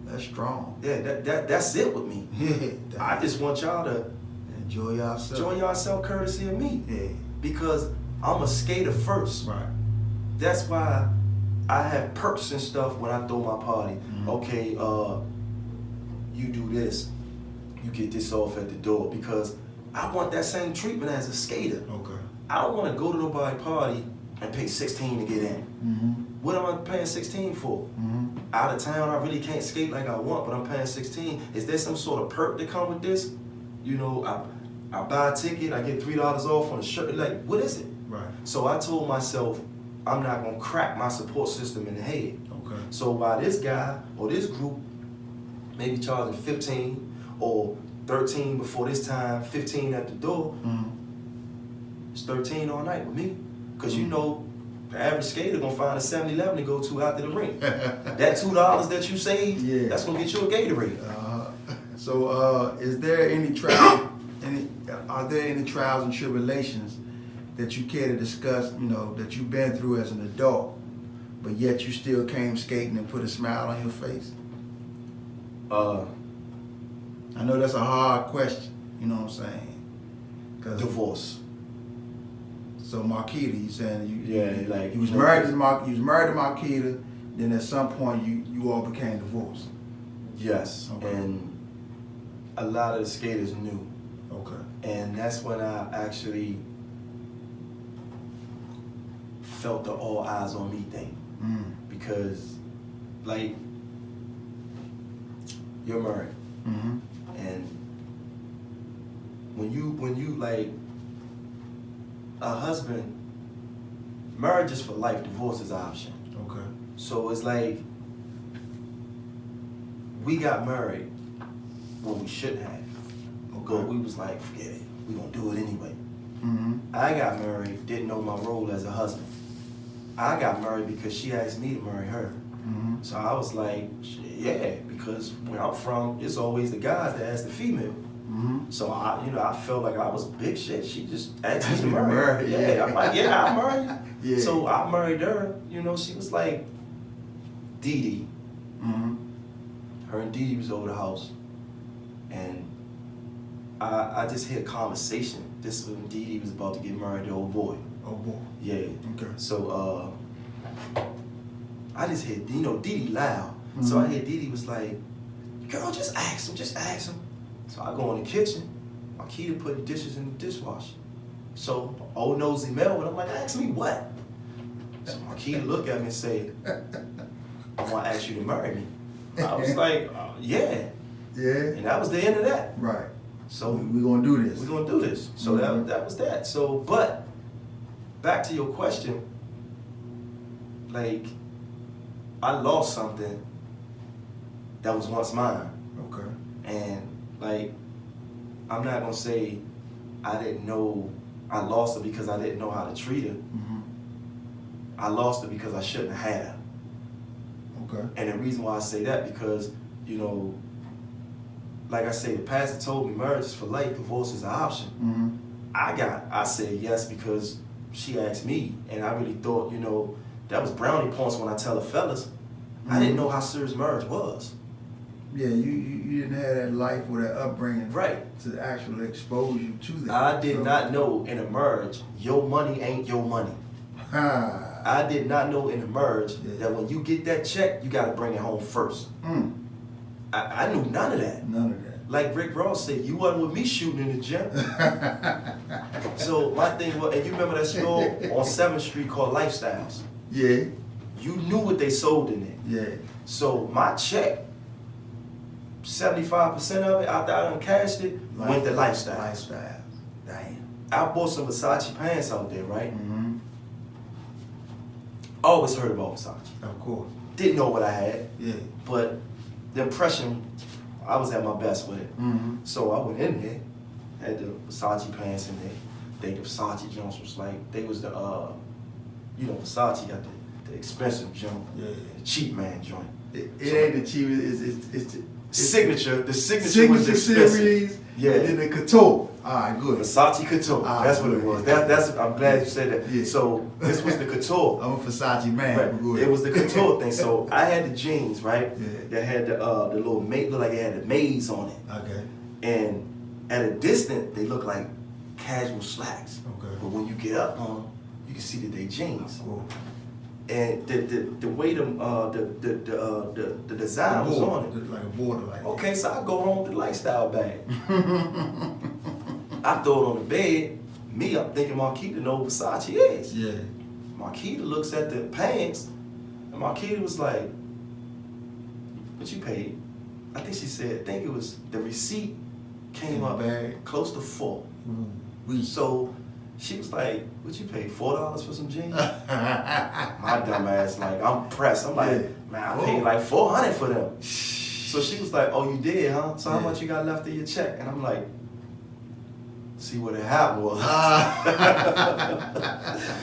That's strong. Yeah, that's it with me. Yeah. I just want y'all to enjoy yourself. enjoy yourself courtesy of me. Yeah. Because I'm a skater first. Right. That's why I have perks and stuff when I throw my party. Okay, you do this, you get this off at the door, because I want that same treatment as a skater. Okay. I don't want to go to nobody's party and pay $16 to get in. What am I paying $16 for? Out of town, I really can't skate like I want, but I'm paying $16. Is there some sort of perk that come with this? You know, I buy a ticket, I get $3 off on a shirt. Like, what is it? Right. So I told myself, I'm not gonna crack my support system in the head. Okay. So by this guy or this group maybe charging 15 or 13 before this time, 15 at the door, it's 13 all night with me. Because you know, the average skater gonna find a 7-Eleven to go to after the rink. That $2 that you save, that's gonna get you a Gatorade. So is there any trial, are there any trials and tribulations that you care to discuss, you know, that you've been through as an adult, but yet you still came skating and put a smile on your face? I know that's a hard question, you know what I'm saying? Divorce. So Marquita, you saying you was you know, married to Marquita, then at some point you all became divorced. Yes, Okay. and a lot of the skaters knew. Okay. And that's when I actually felt the all eyes on me thing. Because, like, you're married. And when you like, a husband, marriage is for life, divorce is an option. Okay. So it's like, we got married when we shouldn't have. But we was like, forget it, we gonna do it anyway. Mm-hmm. I got married, didn't know my role as a husband. I got married because she asked me to marry her. Mm-hmm. So I was like, yeah, because where I'm from, it's always the guys that ask the female. Mm-hmm. So I felt like I was big shit. She just asked me to Marry. marry her. Yeah, I'm like, yeah, I'll marry you. Yeah. So I married her. She was like Dee Dee. Mm-hmm. Her and Dee Dee was over the house, and I just heard conversation. This was when Dee Dee was about to get married to old boy. Oh boy. Yeah. Okay. So I just heard, Dee Dee loud. Mm-hmm. So I heard Dee Dee was like, girl, just ask him. So I go in the kitchen, Marquita putting dishes in the dishwasher. So old nosy Melvin, I'm like, ask me what? So Marquita look at me and say, I want to ask you to marry me. I was like, yeah. Yeah. And that was the end of that. Right. So we're gonna do this. we're gonna do this. So Mm-hmm. that was that. So, but back to your question, like, I lost something that was once mine. Okay. And like, I'm not gonna say I didn't know I lost her because I didn't know how to treat her. Mm-hmm. I lost her because I shouldn't have had her. Okay. And the reason why I say that, because, like I say, the pastor told me marriage is for life, divorce is an option. Mm-hmm. I said yes because she asked me, and I really thought, that was brownie points when I tell the fellas. Mm-hmm. I didn't know how serious marriage was. Yeah, you didn't have that life or that upbringing, Right. to actually expose you to that. I did not know in a marriage, your money ain't your money. Ah. I did not know in a marriage Yeah. that when you get that check, you gotta bring it home first. I knew none of that. None of that. Like Rick Ross said, you wasn't with me shooting in the gym. So my thing was, and you remember that store on 7th Street called Lifestyles? Yeah. You knew what they sold in there. Yeah. So my check, 75% of it, after I done cashed it, went to Lifestyle. Lifestyle. Damn. I bought some Versace pants out there, right? Mm-hmm. Always heard about Versace. Of course. Didn't know what I had, Yeah. but the impression, I was at my best with it. Mm-hmm. So I went in there, had the Versace pants in there. The Versace joints was like, they was the, Versace got the expensive joint, Yeah. the cheap man joint. It ain't the cheapest. It's the Signature, the signature was expensive. series. Yeah. And then the couture. All right, good. Versace couture. Ah, That's what it good. was. That's. I'm glad you said that. Yeah. So this was the couture. I'm a Versace man. Right. Good. It was the couture thing. So I had the jeans, right? Yeah. That had the little looked like it had the maze on it. Okay. And at a distance, they look like casual slacks. Okay. But when you get up on them, you can see that they jeans. Cool. And the way the design was on it. Like a border, like. Okay, so I go home with the lifestyle bag. I throw it on the bed. Me, I'm thinking Marquita know what Versace is. Yeah. Marquita looks at the pants, and Marquita was like, what you paid? I think she said, it was, the receipt came up Bag. close to $4. We. So she was like, what you paid, $4 for some jeans? My dumb ass, like, I'm pressed. I'm like, Yeah. man, I paid like $400 for them. So she was like, oh, you did, huh? So how much you got left of your check? And I'm like, see what had happened was.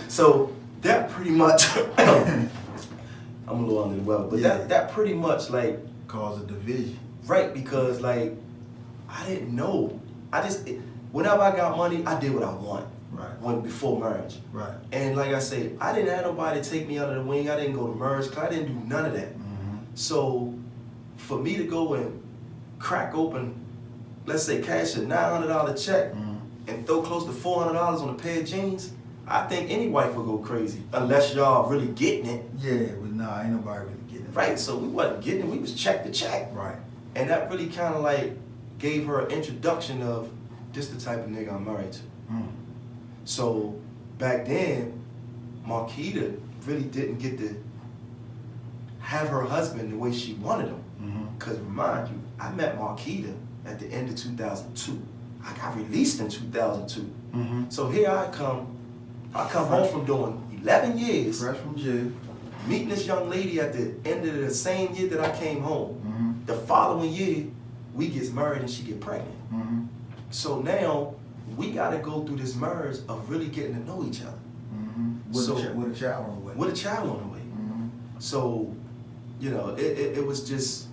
So that pretty much, I'm a little under the weather, but Yeah. that pretty much like, Cause a division. right, because like, I didn't know. Whenever I got money, I did what I want. Right. Before marriage. Right. And like I said, I didn't have nobody take me under the wing. I didn't go to marriage because I didn't do none of that. Mm-hmm. So for me to go and crack open, let's say cash a $900 check and throw close to $400 on a pair of jeans, I think any wife would go crazy unless y'all really getting it. Yeah, but nah, ain't nobody really getting it. Right, so we wasn't getting it. We was check to check. Right. And that really kind of like gave her an introduction of this the type of nigga I'm married to. Mm. So back then, Marquita really didn't get to have her husband the way she wanted him. Because remind you, I met Marquita at the end of 2002. I got released in 2002. Mm-hmm. So here I come I come home from doing 11 years, Fresh from jail. meeting this young lady at the end of the same year that I came home. Mm-hmm. The following year, we get married and she get pregnant. Mm-hmm. So now, we gotta go through this merge of really getting to know each other. Mm-hmm. With a child on the way. With a child on the way. Mm-hmm. So, you know, it was just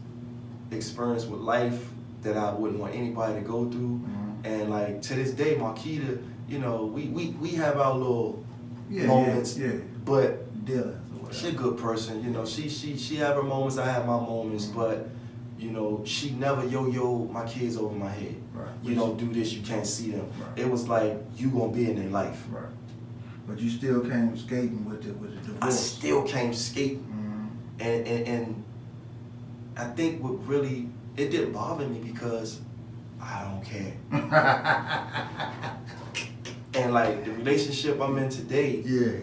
experience with life that I wouldn't want anybody to go through. Mm-hmm. And like to this day, Marquita, you know, we have our little Yeah, moments. yeah. But Dylan. she a good person, you know. She have her moments, I have my moments, Mm-hmm. but you know, she never yo my kids over my head. Right. You don't do this, you can't see them. Right. It was like you gonna be in their life. Right. But you still came skating with the divorce. I still came skating. Mm-hmm. And I think what really, it didn't bother me because I don't care. And like the relationship I'm in today, Yeah.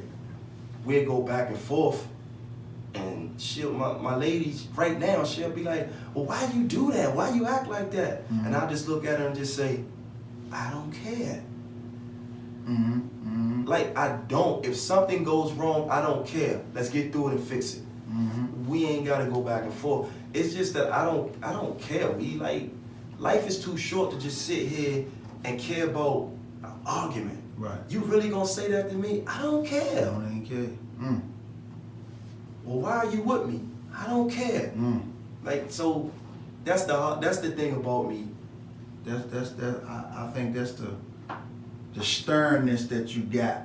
we'll go back and forth, and my lady right now, she'll be like, well, why you do that? Why you act like that? Mm-hmm. And I'll just look at her and just say, I don't care. Mm-hmm. Mm-hmm. Like, I don't. If something goes wrong, I don't care. Let's get through it and fix it. Mm-hmm. We ain't gotta go back and forth. It's just that I don't care. We like, life is too short to just sit here and care about an argument. Right. You really gonna say that to me? I don't I care. don't even care. Mm. Well, why are you with me? I don't care. Mm. Like, so that's the thing about me. I think that's the sternness that you got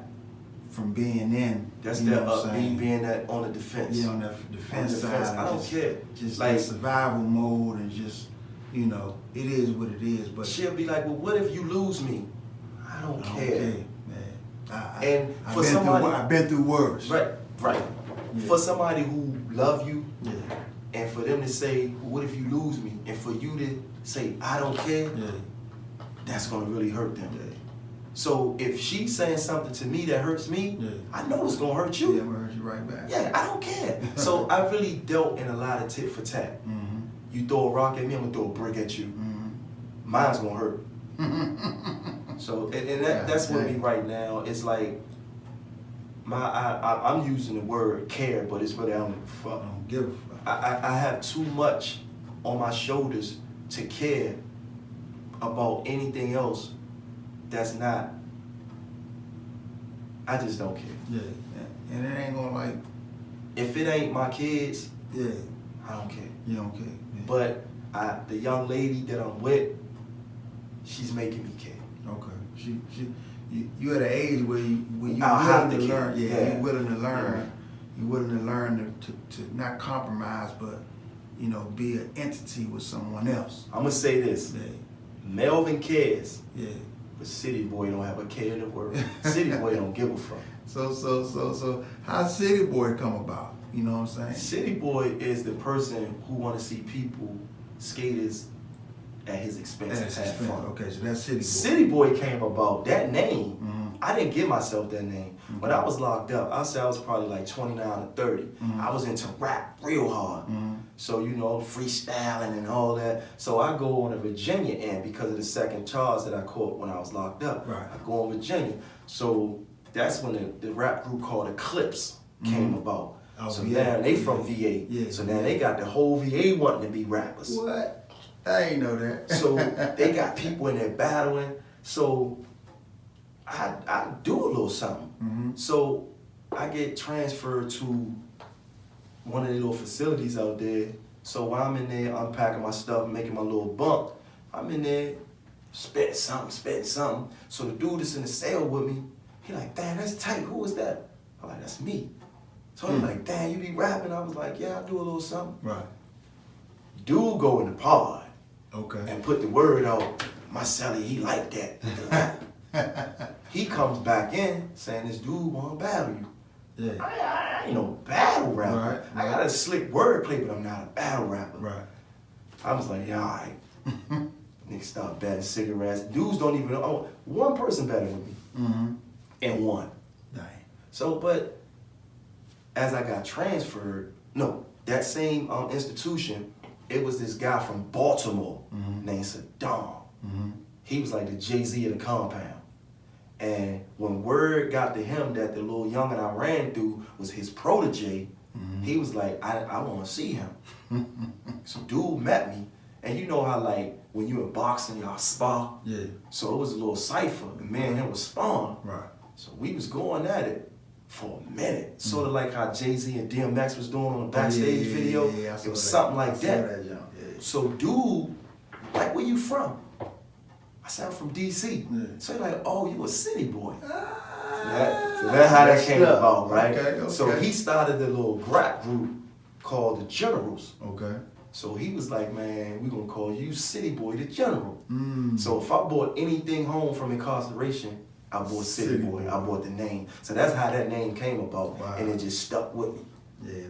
from being in. That's you know that what I'm saying? being that on the defense. Yeah, on the defense side. I don't care. Just like like survival mode and just, you know, it is what it is. But she'll be like, well, what if you lose me? I don't care. man. And for somebody, I've been through worse. right. Yeah. For somebody who love you, Yeah. and for them to say, what if you lose me? And for you to say, I don't care, Yeah. that's gonna really hurt them. Yeah. So if she's saying something to me that hurts me, Yeah. I know it's gonna hurt Yeah, you. I'm gonna hurt you right back. Yeah, I don't care. So I really dealt in a lot of tit for tat. Mm-hmm. You throw a rock at me, I'm gonna throw a brick at you. Mm-hmm. Mine's gonna hurt. So and that's with me right now. It's like I'm using the word care, but it's really I don't give a I fuck. don't give a fuck. I have too much on my shoulders to care about anything else that's not. I just don't care. Yeah. And it ain't gonna like, If it ain't my kids, yeah, I don't care. you don't care. Yeah. But the young lady that I'm with, she's making me care. Okay. You at an age where you I'll have willing to to learn. care. Yeah, Yeah. you're willing to learn. Yeah. You're willing to learn to not compromise, but you know, be an entity with someone else. I'm gonna say this: Yeah. Melvin cares, Yeah. but CityBoy don't have a care in the world. CityBoy don't give a fuck. So how CityBoy come about? You know what I'm saying? CityBoy is the person who want to see people, skaters, at his expense and have fun. Okay, so that's CityBoy. CityBoy came about. That name, Mm-hmm. I didn't give myself that name. When I was locked up, I said I was probably like 29 or 30. Mm-hmm. I was into rap real hard. Mm-hmm. So, you know, freestyling and all that. So I go on the Virginia end because of the second charge that I caught when I was locked up. Right. I go on Virginia. So that's when the rap group called Eclipse came about. Oh, so yeah. now they from VA. Yeah. So now they got the whole VA wanting to be rappers. What? I ain't know that. So they got people in there battling. So I do a little something. Mm-hmm. So I get transferred to one of the little facilities out there. So while I'm in there unpacking my stuff, making my little bunk, I'm in there spitting something. So the dude that's in the cell with me, he like, damn, that's tight. Who is that? I'm like, that's me. So I'm like, damn, you be rapping? I was like, yeah, I do a little something. Right. Dude go in the pod Okay. and put the word out. My celly, he like that. He comes back in saying this dude wanna battle you. Yeah. I ain't no battle rapper. Right. I got a slick wordplay, but I'm not a battle rapper. Right. I was like, yeah, all right. Niggas start batting cigarettes. Dudes don't even know. Oh, one person better than me. Mm-hmm. And one. Dang. So, but as I got transferred, no, that same institution, it was this guy from Baltimore named Saddam. Mm-hmm. He was like the Jay-Z of the compound. And when word got to him that the little youngin' I ran through was his protege, he was like, I want to see him. So dude met me, and you know how like when you in boxing, y'all spar. Yeah. So it was a little cipher, and me and him was sparring. Right. So we was going at it for a minute, sort of like how Jay-Z and DMX was doing on the backstage video. Yeah, it was something like that. Yeah. So dude, like, where you from? I said, I'm from DC. Yeah. So he's like, oh, you a city boy. So that's how that came about, right? Okay. So he started a little rap group called the Generals. Okay. So he was like, man, we gonna call you City Boy the General. Mm. So if I bought anything home from incarceration, I bought City Boy. I bought the name. So that's how that name came about, and it just stuck with me. Yeah,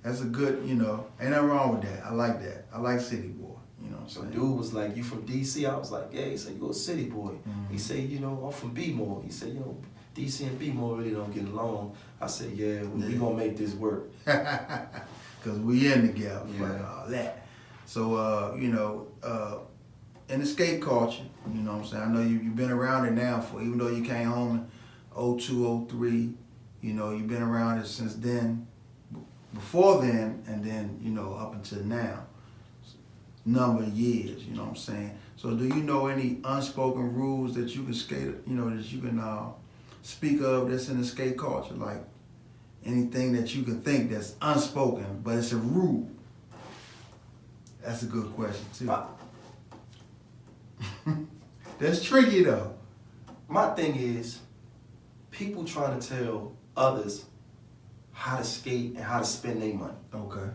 that's a good, you know, ain't nothing wrong with that. I like that. I like City Boy. You know what I'm So saying? dude was like, you from DC? I was like, yeah. He said, you a City Boy. He said, you know, I'm from B-More. He said, you know, DC and B-More really don't get along. I said, yeah, we gonna make this work. Because we in together for all that. So, you know, in the skate culture, you know what I'm saying? I know you've been around it now for, even though you came home in 02, 03, you know, you've been around it since then, before then, and then, you know, up until now. Number of years, you know what I'm saying? So do you know any unspoken rules that you can skate, you know, that you can speak of that's in the skate culture? Like anything that you can think that's unspoken, but it's a rule? That's a good question too. That's tricky though. My thing is, people trying to tell others how to skate and how to spend their money. Okay.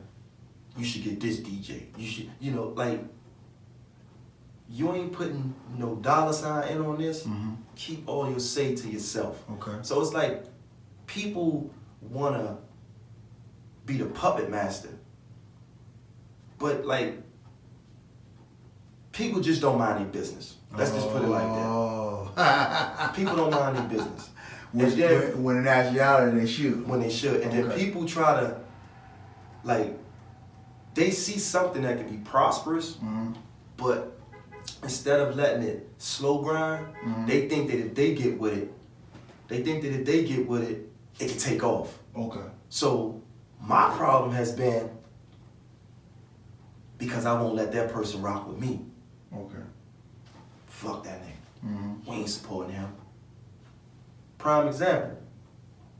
You should get this DJ. You should, you know, like, you ain't putting no dollar sign in on this. Keep all your say to yourself. Okay. So it's like people wanna be the puppet master, but like people just don't mind their business. Let's just put it like that. People don't mind their business. When in actuality they should. When they should. And then people try to, like, they see something that can be prosperous, but instead of letting it slow grind, they think that if they get with it, it can take off. Okay. So my problem has been because I won't let that person rock with me. Okay. Fuck that nigga. We ain't supporting him. Prime example,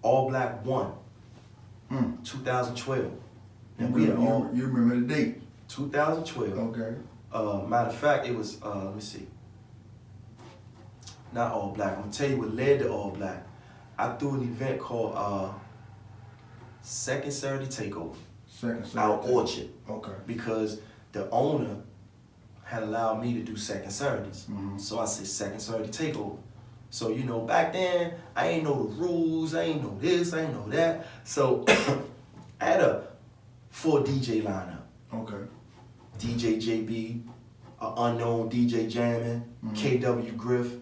All Black 1, 2012. And you remember the date? 2012. Okay. Matter of fact, it was, let me see. Not All Black. I'm gonna tell you what led to All Black. I threw an event called Second Saturday Takeover. Out Orchard. Okay. Because the owner had allowed me to do second Saturdays. So I said Second Saturday Takeover. So, you know, back then, I ain't know the rules, I ain't know this, I ain't know that. So I had a 4 DJ lineup. Okay. DJ JB, an unknown DJ Jammin', KW Griff,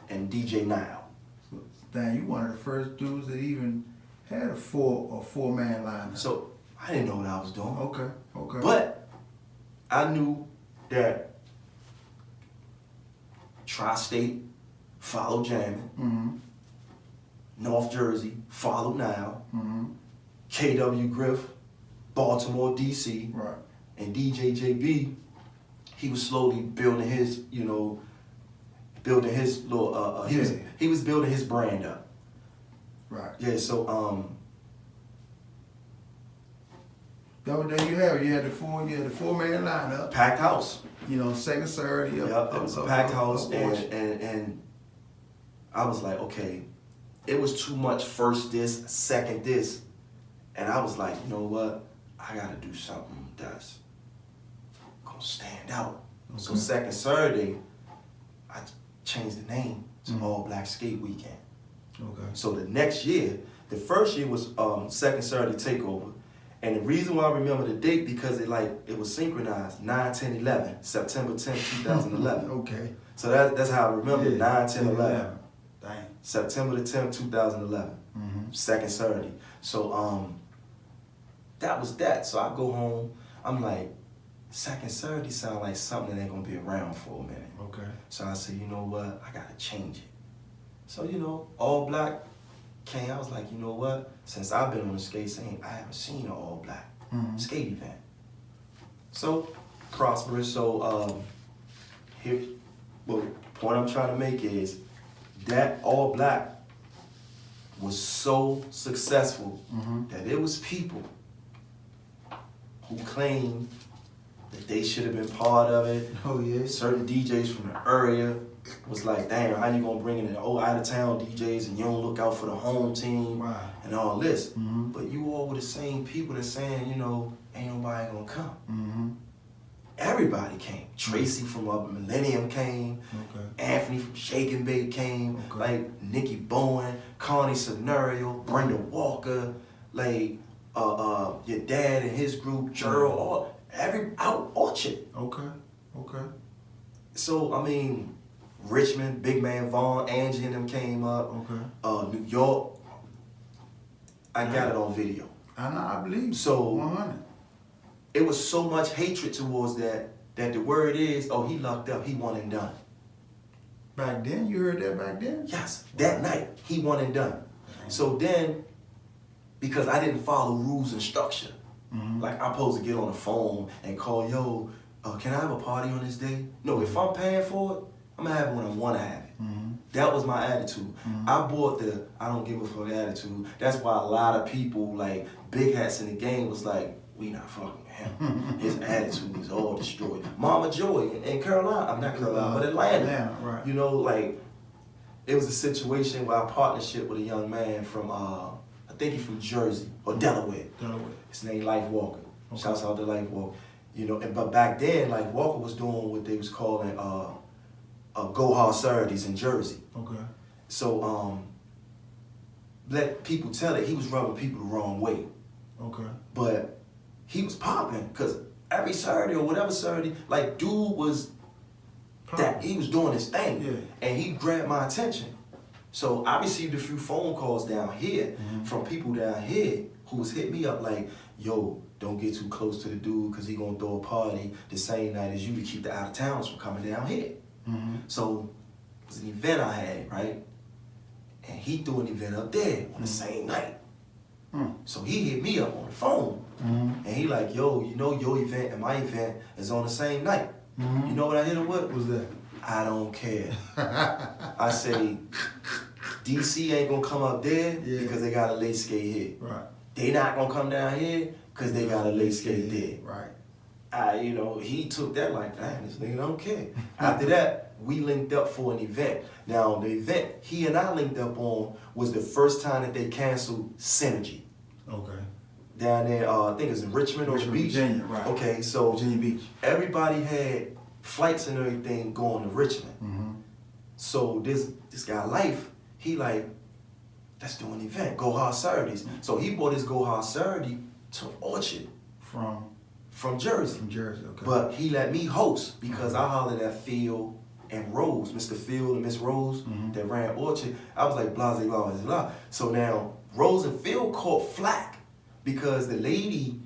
and DJ Nile. Damn, you one of the first dudes that even had a four-man lineup. So I didn't know what I was doing. Okay. But I knew that Tri-State followed Jammin', North Jersey followed Nile, KW Griff, Baltimore, DC, right, and DJ JB, he was slowly building his, you know, building his little, he was building his brand up. Right. Yeah, so, there you have it. You had the four-man lineup. packed house. You know, second Saturday. Yep, it was a packed house, and I was like, okay, it was too much first this, second this, and I was like, you know what, I gotta do something that's gonna stand out. Okay. So second Saturday, I changed the name to All Black Skate Weekend. Okay. So the next year, the first year was Second Saturday Takeover. And the reason why I remember the date, because it was synchronized, 9-10-11, September 10th, 2011. Okay. So that's how I remember it, 9-10-11. Dang. September the 10th, 2011. Second Saturday. So that was that. So I go home, I'm like, Second Saturday sound like something that ain't gonna be around for a minute. Okay. So I said, you know what, I gotta change it. So, you know, all black came. I was like, you know what? Since I've been on the skate scene, I haven't seen an all black skate event. So, prosperous. So, here, well, point I'm trying to make is that all black was so successful that there was people who claimed that they should have been part of it. Oh yeah. Certain DJs from the area was like, damn, how you gonna bring in the old out of town DJs and you don't look out for the home team and all this. But you all were the same people that's saying, you know, ain't nobody gonna come. Everybody came. Tracy from Millennium came. Anthony from Shake and Bake came. Like Nikki Bowen, Connie Scenario, Brenda Walker, like your dad and his group, Gerald, all out Orchard. Okay. So I mean, Richmond, Big Man Vaughn, Angie and them came up. New York, I got it on video. I believe so. 100. It was so much hatred towards that the word is, oh, he locked up, he one and done. Back then, you heard that back then? Yes, that night, he one and done. So then, because I didn't follow rules and structure, like I'm supposed to get on the phone and call, yo, can I have a party on this day? No, if I'm paying for it, I'm gonna have it when I wanna have it. That was my attitude. I bought the I don't give a fuck attitude. That's why a lot of people, like big hats in the game, was like, we not fucking with him. His attitude is all destroyed. Mama Joy in Carolina, I'm not Carolina, but Atlanta. Right. You know, like, it was a situation where I partnership with a young man from, I think he's from Jersey or Delaware. His name Life Walker. Shouts out to Life Walker. You know, but back then, Life Walker was doing what they was calling Go Hard Saturdays in Jersey. So, let people tell it, he was rubbing people the wrong way. But he was popping, because every Saturday or whatever Saturday, like, dude was that he was doing his thing, and he grabbed my attention. So I received a few phone calls down here from people down here who was hitting me up like, yo, don't get too close to the dude because he gonna throw a party the same night as you to keep the out of towns from coming down here. So it was an event I had, right? And he threw an event up there on the same night. So he hit me up on the phone, and he like, yo, you know your event and my event is on the same night. You know what I hit him with? What was that? I don't care. I say, DC ain't gonna come up there because they got a late skate here. They not gonna come down here because they got a late skate there. You know, he took that like, damn, this nigga don't care. After that, we linked up for an event. Now, the event he and I linked up on was the first time that they canceled Synergy. Down there, I think it's in Richmond or Beach. Virginia, right. Okay, so Virginia Beach. Everybody had flights and everything going to Richmond. So this guy Life, he like, let's do an event, Go Hard Saturdays. So he bought his Go Hard Saturday to Orchard. From Jersey. But he let me host because I hollered at Phil and Rose, Mr. Phil and Miss Rose that ran Orchard. I was like, blah, blah, blah, blah, blah. So now Rose and Phil caught flack because the lady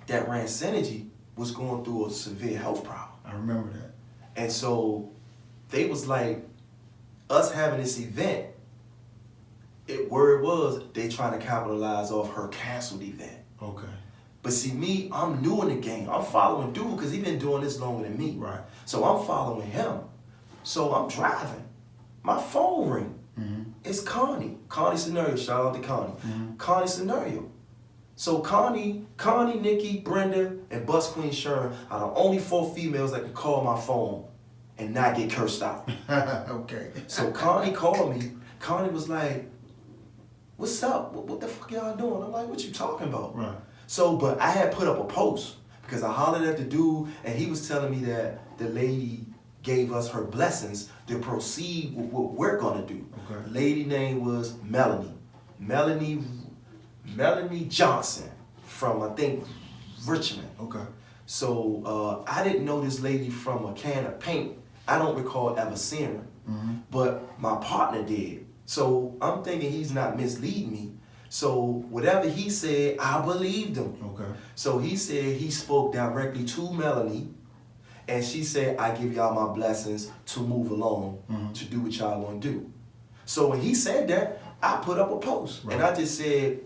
that ran Synergy was going through a severe health problem. I remember that. And so they was like, us having this event, word was they trying to capitalize off her canceled event. But see me, I'm new in the game. I'm following dude because he been doing this longer than me. So I'm following him. So I'm driving. My phone ring. It's Connie. Connie Scenario. Shout out to Connie. Connie Scenario. So Connie, Nikki, Brenda, and Bus Queen Sharon are the only 4 females that can call my phone and not get cursed out. So Connie called me. Connie was like, what's up? What the fuck y'all doing? I'm like, what you talking about? So, but I had put up a post because I hollered at the dude and he was telling me that the lady gave us her blessings to proceed with what we're gonna do. The lady name was Melanie. Melanie Johnson from, I think, Richmond. So I didn't know this lady from a can of paint. I don't recall ever seeing her, but my partner did. So I'm thinking he's not misleading me. So whatever he said, I believed him. So he said he spoke directly to Melanie, and she said, I give y'all my blessings to move along, to do what y'all want to do. So when he said that, I put up a post. Right. And I just said,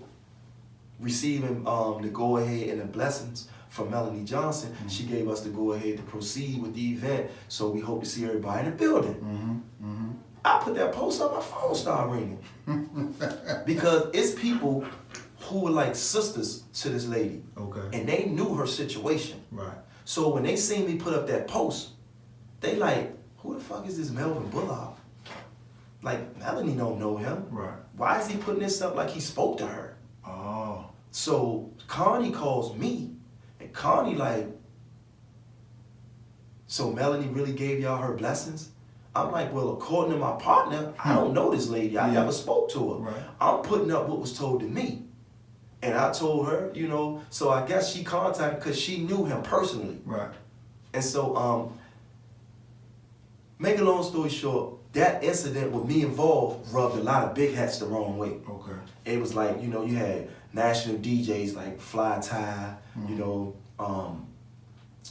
receiving the go-ahead and the blessings from Melanie Johnson, Mm-hmm. she gave us the go-ahead to proceed with the event. So we hope to see everybody in the building. Mm-hmm. Mm-hmm. I put that post up, my phone started ringing. Because it's people who were like sisters to this lady. Okay. And they knew her situation. Right. So when they seen me put up that post, they like, who the fuck is this Melvin Bullock? Like, Melanie don't know him. Right. Why is he putting this up like he spoke to her? Oh. So Connie calls me, and Connie like, so Melanie really gave y'all her blessings? I'm like, well, according to my partner, I don't know this lady. I never spoke to her. Right. I'm putting up what was told to me. And I told her, you know, so I guess she contacted because she knew him personally. Right. And so, make a long story short, that incident with me involved rubbed a lot of big hats the wrong way. Okay. It was like, you know, you had national DJs like Fly Tie, you know,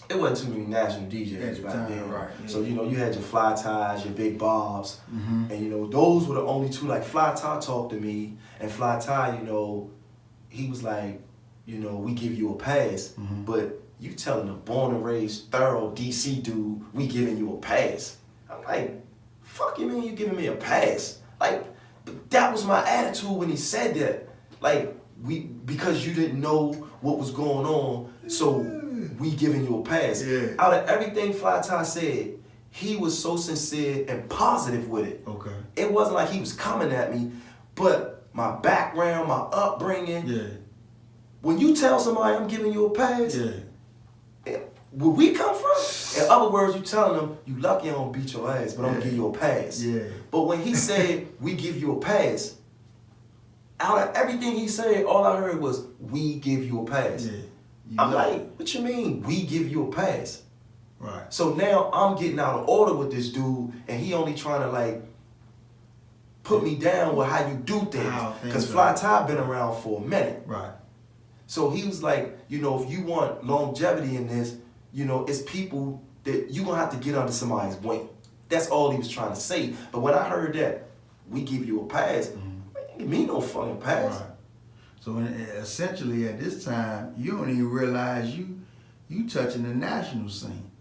it wasn't too many national DJs back then. Right. Yeah. So, you know, you had your Fly Ties, your Big Bobs, Mm-hmm. and, you know, those were the only two. Like, Fly Tie talked to me, and Fly Tie, you know, he was like, you know, we give you a pass, but you telling a born and raised, thorough DC dude, we giving you a pass. I'm like, fuck you mean you giving me a pass? Like, that was my attitude when he said that. Like, because you didn't know what was going on, so we giving you a pass. Yeah. Out of everything Fly Tie said, he was so sincere and positive with it. Okay. It wasn't like he was coming at me, but my background, my upbringing. Yeah. When you tell somebody I'm giving you a pass, Yeah. where we come from, in other words, you telling them, you lucky I don't beat your ass, but I'm gonna give you a pass. Yeah. But when he said, we give you a pass, out of everything he said, all I heard was, we give you a pass. Yeah. I'm like, what you mean, we give you a pass? Right. So now I'm getting out of order with this dude, and he only trying to like, put me down with how you do things. Because Fly Tie been around for a minute. Right. So he was like, you know, if you want longevity in this, you know, it's people that you gonna have to get under somebody's wing. That's all he was trying to say. But when I heard that, we give you a pass, man, give me no fucking pass. Right. So essentially at this time, you don't even realize you touching the national scene.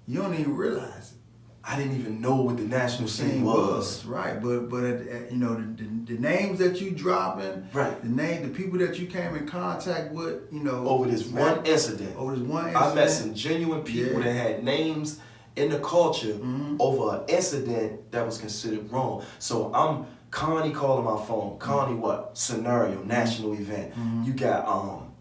You don't even realize it. I didn't even know what the national scene was. Right, but you know the names that you dropping, Right. the people that you came in contact with, you know, Over this one incident. Over this one incident, I met some genuine people that had names in the culture over an incident that was considered wrong. So I'm Connie calling my phone. Connie, what? Scenario, national event. You got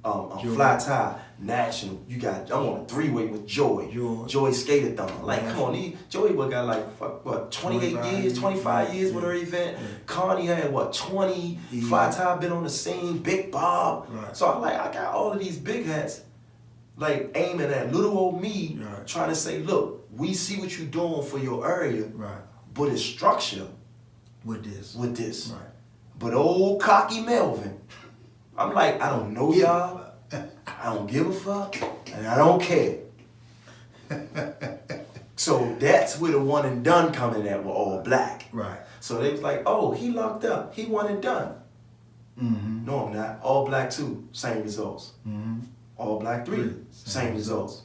Fly Tie, national. You got I'm on a 3-way with Joy. Joy Skate-a-thon. Like, come on, Joy got like what 28 years, 25 years with her event. Connie had what 20. Fly Tie been on the scene. Big Bob. Right. So I'm like, I got all of these big hats, like aiming at little old me, trying to say, look, we see what you're doing for your area, but it's structure with this. Right. But old cocky Melvin, I'm like, I don't know y'all, I don't give a fuck, and I don't care. So that's where the one and done coming at with all black. Right. So they was like, oh, he locked up, he one and done. No, I'm not. All black 2, same results. All black 3, same results.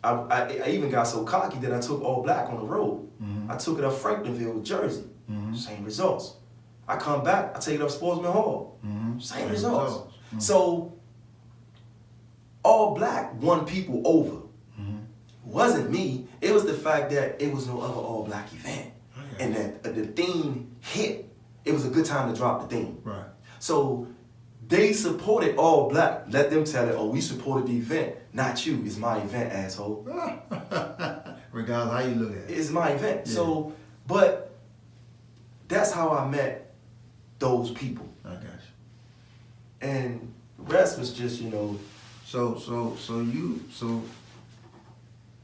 I even got so cocky that I took all black on the road. I took it up Franklinville, Jersey. Same results. I come back, I take it up Sportsman Hall. Same results. So, all black won people over. Wasn't me, it was the fact that it was no other all black event. And that the theme hit. It was a good time to drop the theme. Right. So, they supported all black. Let them tell it, oh, we supported the event. Not you, it's my event, asshole. Regardless how you look at it. It's my event. Yeah. So, but that's how I met those people. I got you. And the rest was just, you know. So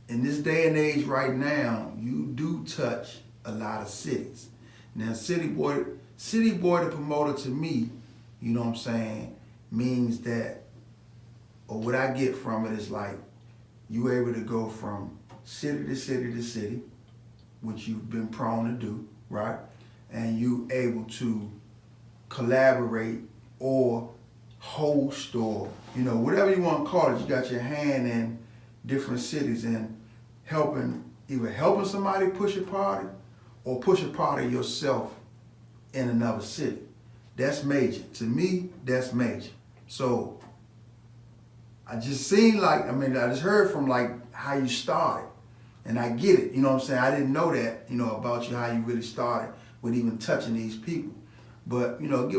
in this day and age right now, you do touch a lot of cities. Now, CityBoy, the promoter to me, you know what I'm saying, means that, or what I get from it is like, you able to go from city to city to city, which you've been prone to do, right? and you able to collaborate or host or, you know, whatever you want to call it, you got your hand in different cities and either helping somebody push a party or push a party yourself in another city. That's major. To me, that's major. So I just seen I just heard from how you started. And I get it, you know what I'm saying? I didn't know that, you know, about you, how you really started with even touching these people. But, you know,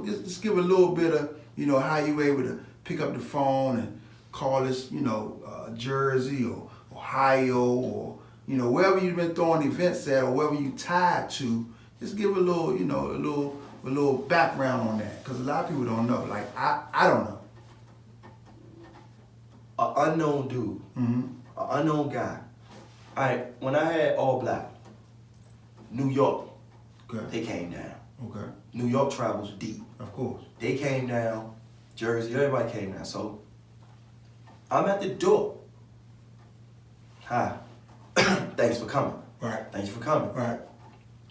just give a little bit of, you know, how you were able to pick up the phone and call this, you know, Jersey or Ohio or, you know, wherever you've been throwing events at or wherever you tied to, just give a little, you know, a little background on that. Because a lot of people don't know. Like, I don't know. An unknown dude, an unknown guy. All right, when I had All Black, New York, Okay. they came down. Okay. New York travels deep. Of course. They came down, Jersey, everybody came down. So I'm at the door. Hi. Thanks for coming. Right. Thanks for coming. Right.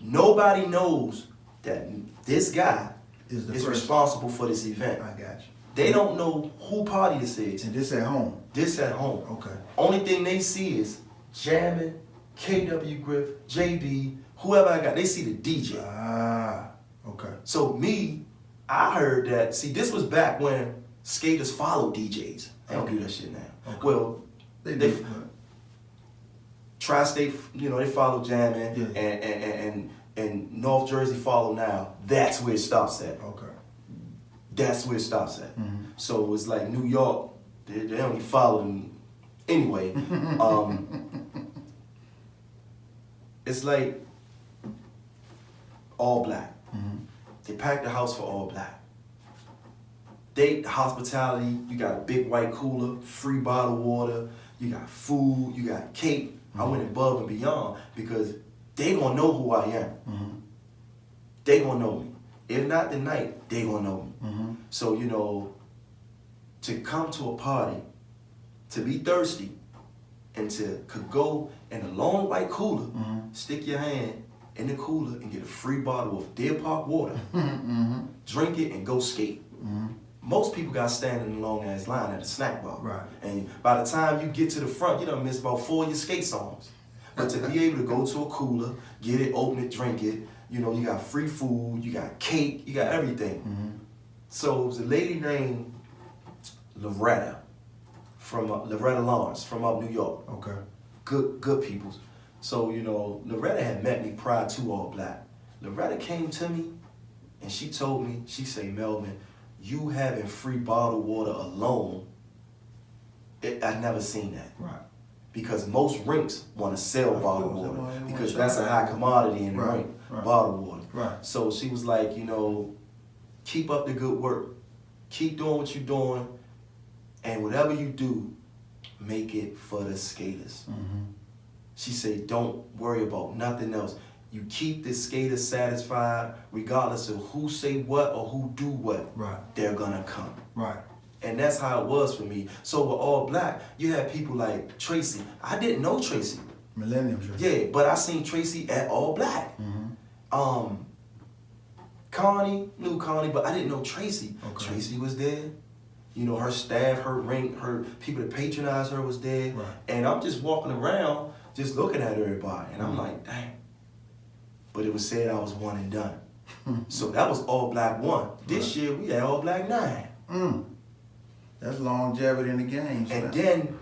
Nobody knows that this guy Is the is person responsible for this event. I got you. They don't know who party this is. And this at home. This at home. Okay. Only thing they see is jamming, KW Griff, JB, whoever I got. They see the DJ. Ah, okay. So me, I heard that. See, this was back when skaters followed DJs. They don't do that shit now. Okay. Well, They they do. Tri-State, you know, they follow jamming, Yeah. and North Jersey follow now. That's where it stops at. Okay. That's where it stops at. Mhm. So it's like New York, they only follow them anyway. It's like All Black. They packed the house for All Black. They hospitality, you got a big white cooler, free bottle of water, you got food, you got cake. I went above and beyond because they gonna know who I am. They gonna know me. If not tonight, they gonna know me. So, you know, to come to a party, to be thirsty, and to could go in a long white cooler, stick your hand in the cooler and get a free bottle of Deer Park water, drink it and go skate. Most people got standing in a long ass line at a snack bar. Right. And by the time you get to the front, you done missed about 4 of your skate songs. But to be able to go to a cooler, get it, open it, drink it, you know, you got free food, you got cake, you got everything. So it was a lady named Loretta Loretta Lawrence from up New York. Okay. Good peoples. So, you know, Loretta had met me prior to All Black. Loretta came to me and she told me, she said, Melvin, you having free bottled water alone, I never seen that. Right. Because most rinks want to sell Of bottled course, water they because wanna that's a high commodity in the Right, rink, right. bottled water. Right. So she was like, you know, keep up the good work. Keep doing what you're doing. And whatever you do, make it for the skaters. She said, don't worry about nothing else. You keep the skaters satisfied regardless of who say what or who do what. Right. They're gonna come. Right. And that's how it was for me. So with All Black, you had people like Tracy. I didn't know Tracy. Millennium Jersey. Yeah, but I seen Tracy at All Black. Connie, knew Connie, but I didn't know Tracy. Okay. Tracy was there. You know, her staff, her ring, her people that patronize her was there. Right. And I'm just walking around, just looking at everybody. And I'm like, dang. But it was said I was one and done. So that was All Black 1. This year, we had All Black 9. That's longevity in the game. And then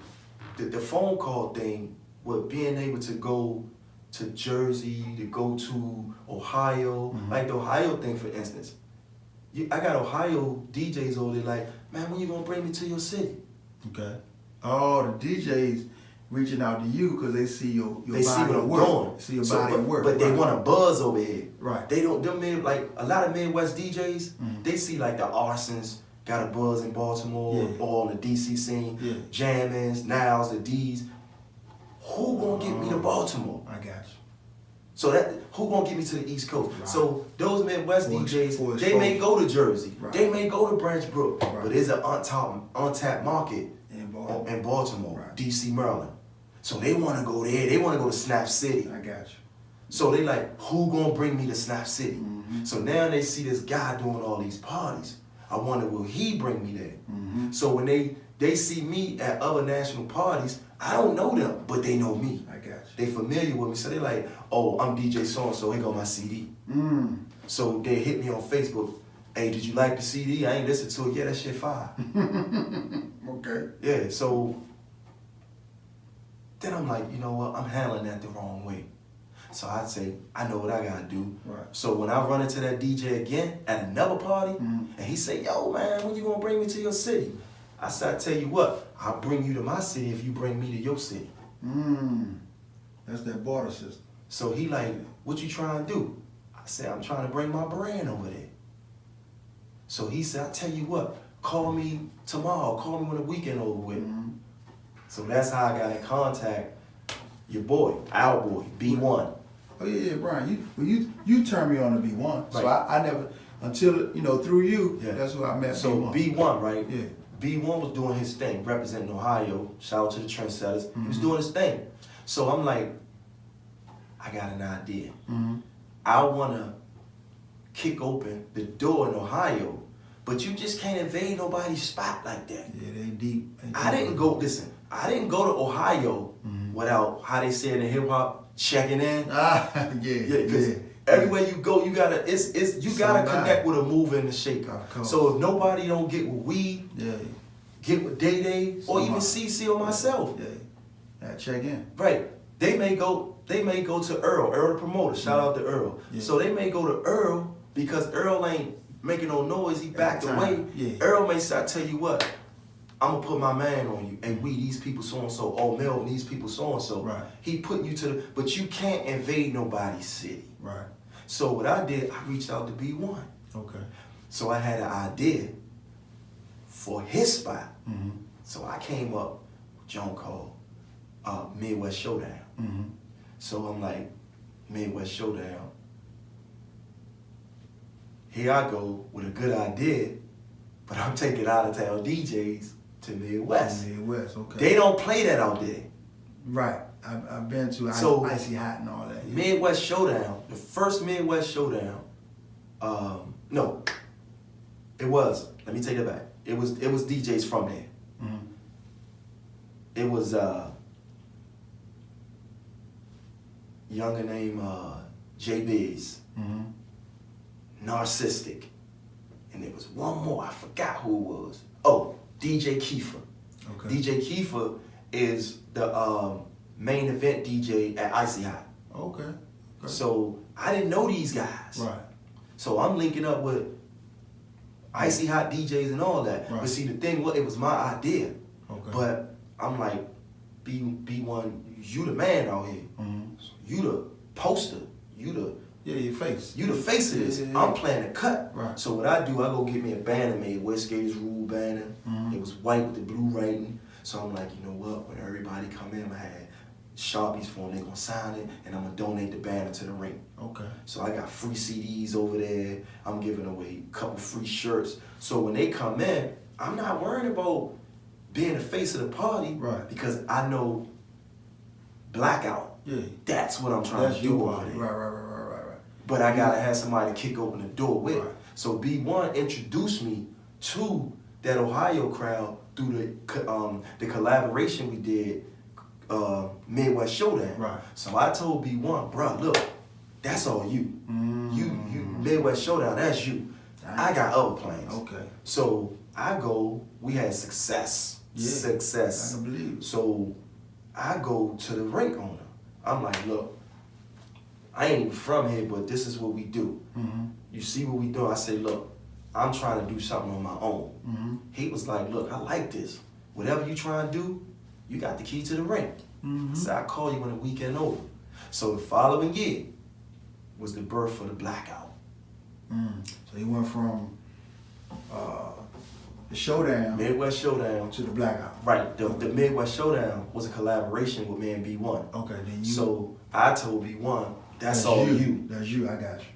the phone call thing with being able to go to Jersey, to go to Ohio, like the Ohio thing, for instance. I got Ohio DJs over there like, man, when you gonna bring me to your city? Okay. Oh, the DJs reaching out to you because they see your They see body what of I'm work. doing. See your body of work. But they right. want a buzz over here. Right. They don't, them men, like a lot of Midwest DJs, they see like the Arsons got a buzz in Baltimore or on the DC scene, Jammins, Niles, the D's. Who gonna get me to Baltimore? I got you. So that who gonna get me to the East Coast? Right. So those Midwest DJs, they may go to Jersey, they may go to Branch Brook, but there's an untapped market in Baltimore, Right. DC, Maryland. So they wanna go there, they wanna go to Snap City. I got you. So they like, who gonna bring me to Snap City? So now they see this guy doing all these parties. I wonder, will he bring me there? So when they see me at other national parties, I don't know them, but they know me. I got you. They familiar with me, so they like, oh, I'm DJ so-and-so, here go my CD. So they hit me on Facebook, hey, did you like the CD? I ain't listened to it. Yeah, that shit fire. Okay. Yeah, so then I'm like, you know what, I'm handling that the wrong way. So I'd say, I know what I gotta do. Right. So when I run into that DJ again at another party, and he say, yo man, when you gonna bring me to your city? I said, I tell you what, I'll bring you to my city if you bring me to your city. That's that barter system. So he like, what you trying to do? I said, I'm trying to bring my brand over there. So he said, I tell you what, call me tomorrow, call me when the weekend over with. So that's how I got in contact your boy, our boy, B1. Oh yeah, Brian, you turned me on to B1. So Right. I never, until, through you, that's who I met. So B1, right? Yeah. B1 was doing his thing, representing Ohio. Shout out to the trendsetters. He was doing his thing. So I'm like, I got an idea. I want to kick open the door in Ohio, but you just can't invade nobody's spot like that. Yeah, they deep. I didn't go to Ohio without, how they say it in hip hop, checking in. Yeah, Because everywhere you go, you gotta connect with a mover and a shaker. So if nobody don't get with we, get with Day Day, or even CC or myself, check in. right? They may go to Earl the promoter. Shout out to Earl. So they may go to Earl because Earl ain't making no noise. He backed away. Earl may say, I tell you what, I'm gonna put my man on you, and we these people so and so. Oh, Melvin, these people so and so. Right. He putting you to but you can't invade nobody's city. Right. So what I did, I reached out to B1. Okay. So I had an idea for his spot. So I came up with John called Midwest Showdown. So I'm like, Midwest Showdown. Here I go with a good idea, but I'm taking out of town DJs to Midwest. Midwest, okay. They don't play that out there. Right. I've been to Icy Hot and all that. Midwest Showdown, the first Midwest Showdown, no, it was, let me take that back. It was DJs from there. It was younger named J Biz, Narcissistic, and there was one more, I forgot who it was. Oh, DJ Kiefer. Okay. DJ Kiefer is the main event DJ at Icy Hot. Okay. So I didn't know these guys. Right. So I'm linking up with Icy Hot DJs and all that. Right. But see, the thing was, it was my idea. Okay. But I'm like, B1, you the man out here. You the poster. You your face. the face of this. I'm playing the cut. Right. So what I do, I go get me a banner made, West Gators Rule banner. It was white with the blue writing. So I'm like, you know what? When everybody come in, I'm gonna have Sharpies for them. They're gonna sign it, and I'm gonna donate the banner to the ring. Okay. So I got free CDs over there. I'm giving away a couple free shirts. So when they come in, I'm not worried about being the face of the party. Right. Because I know Blackout. Yeah. That's what I'm trying to do over there. Right. But I gotta have somebody to kick open the door with. Right. So B1 introduced me to that Ohio crowd through the collaboration we did, Midwest Showdown. Right. So I told B1, bro, look, that's all you. You Midwest Showdown, that's you. I got other plans. Okay. So I go, we had success. Yeah. Success. I can believe it. So I go to the rink owner. I'm like, look, I ain't even from here, but this is what we do. You see what we do? I say, look, I'm trying to do something on my own. He was like, look, I like this. Whatever you trying to do, you got the key to the ring. So I call you when the weekend over. So the following year was the birth of the Blackout. So he went from the Showdown Midwest Showdown to the Blackout. Right. The Midwest Showdown was a collaboration with me and B1. Okay, then you. So I told B1, that's all you. That's you. I got you.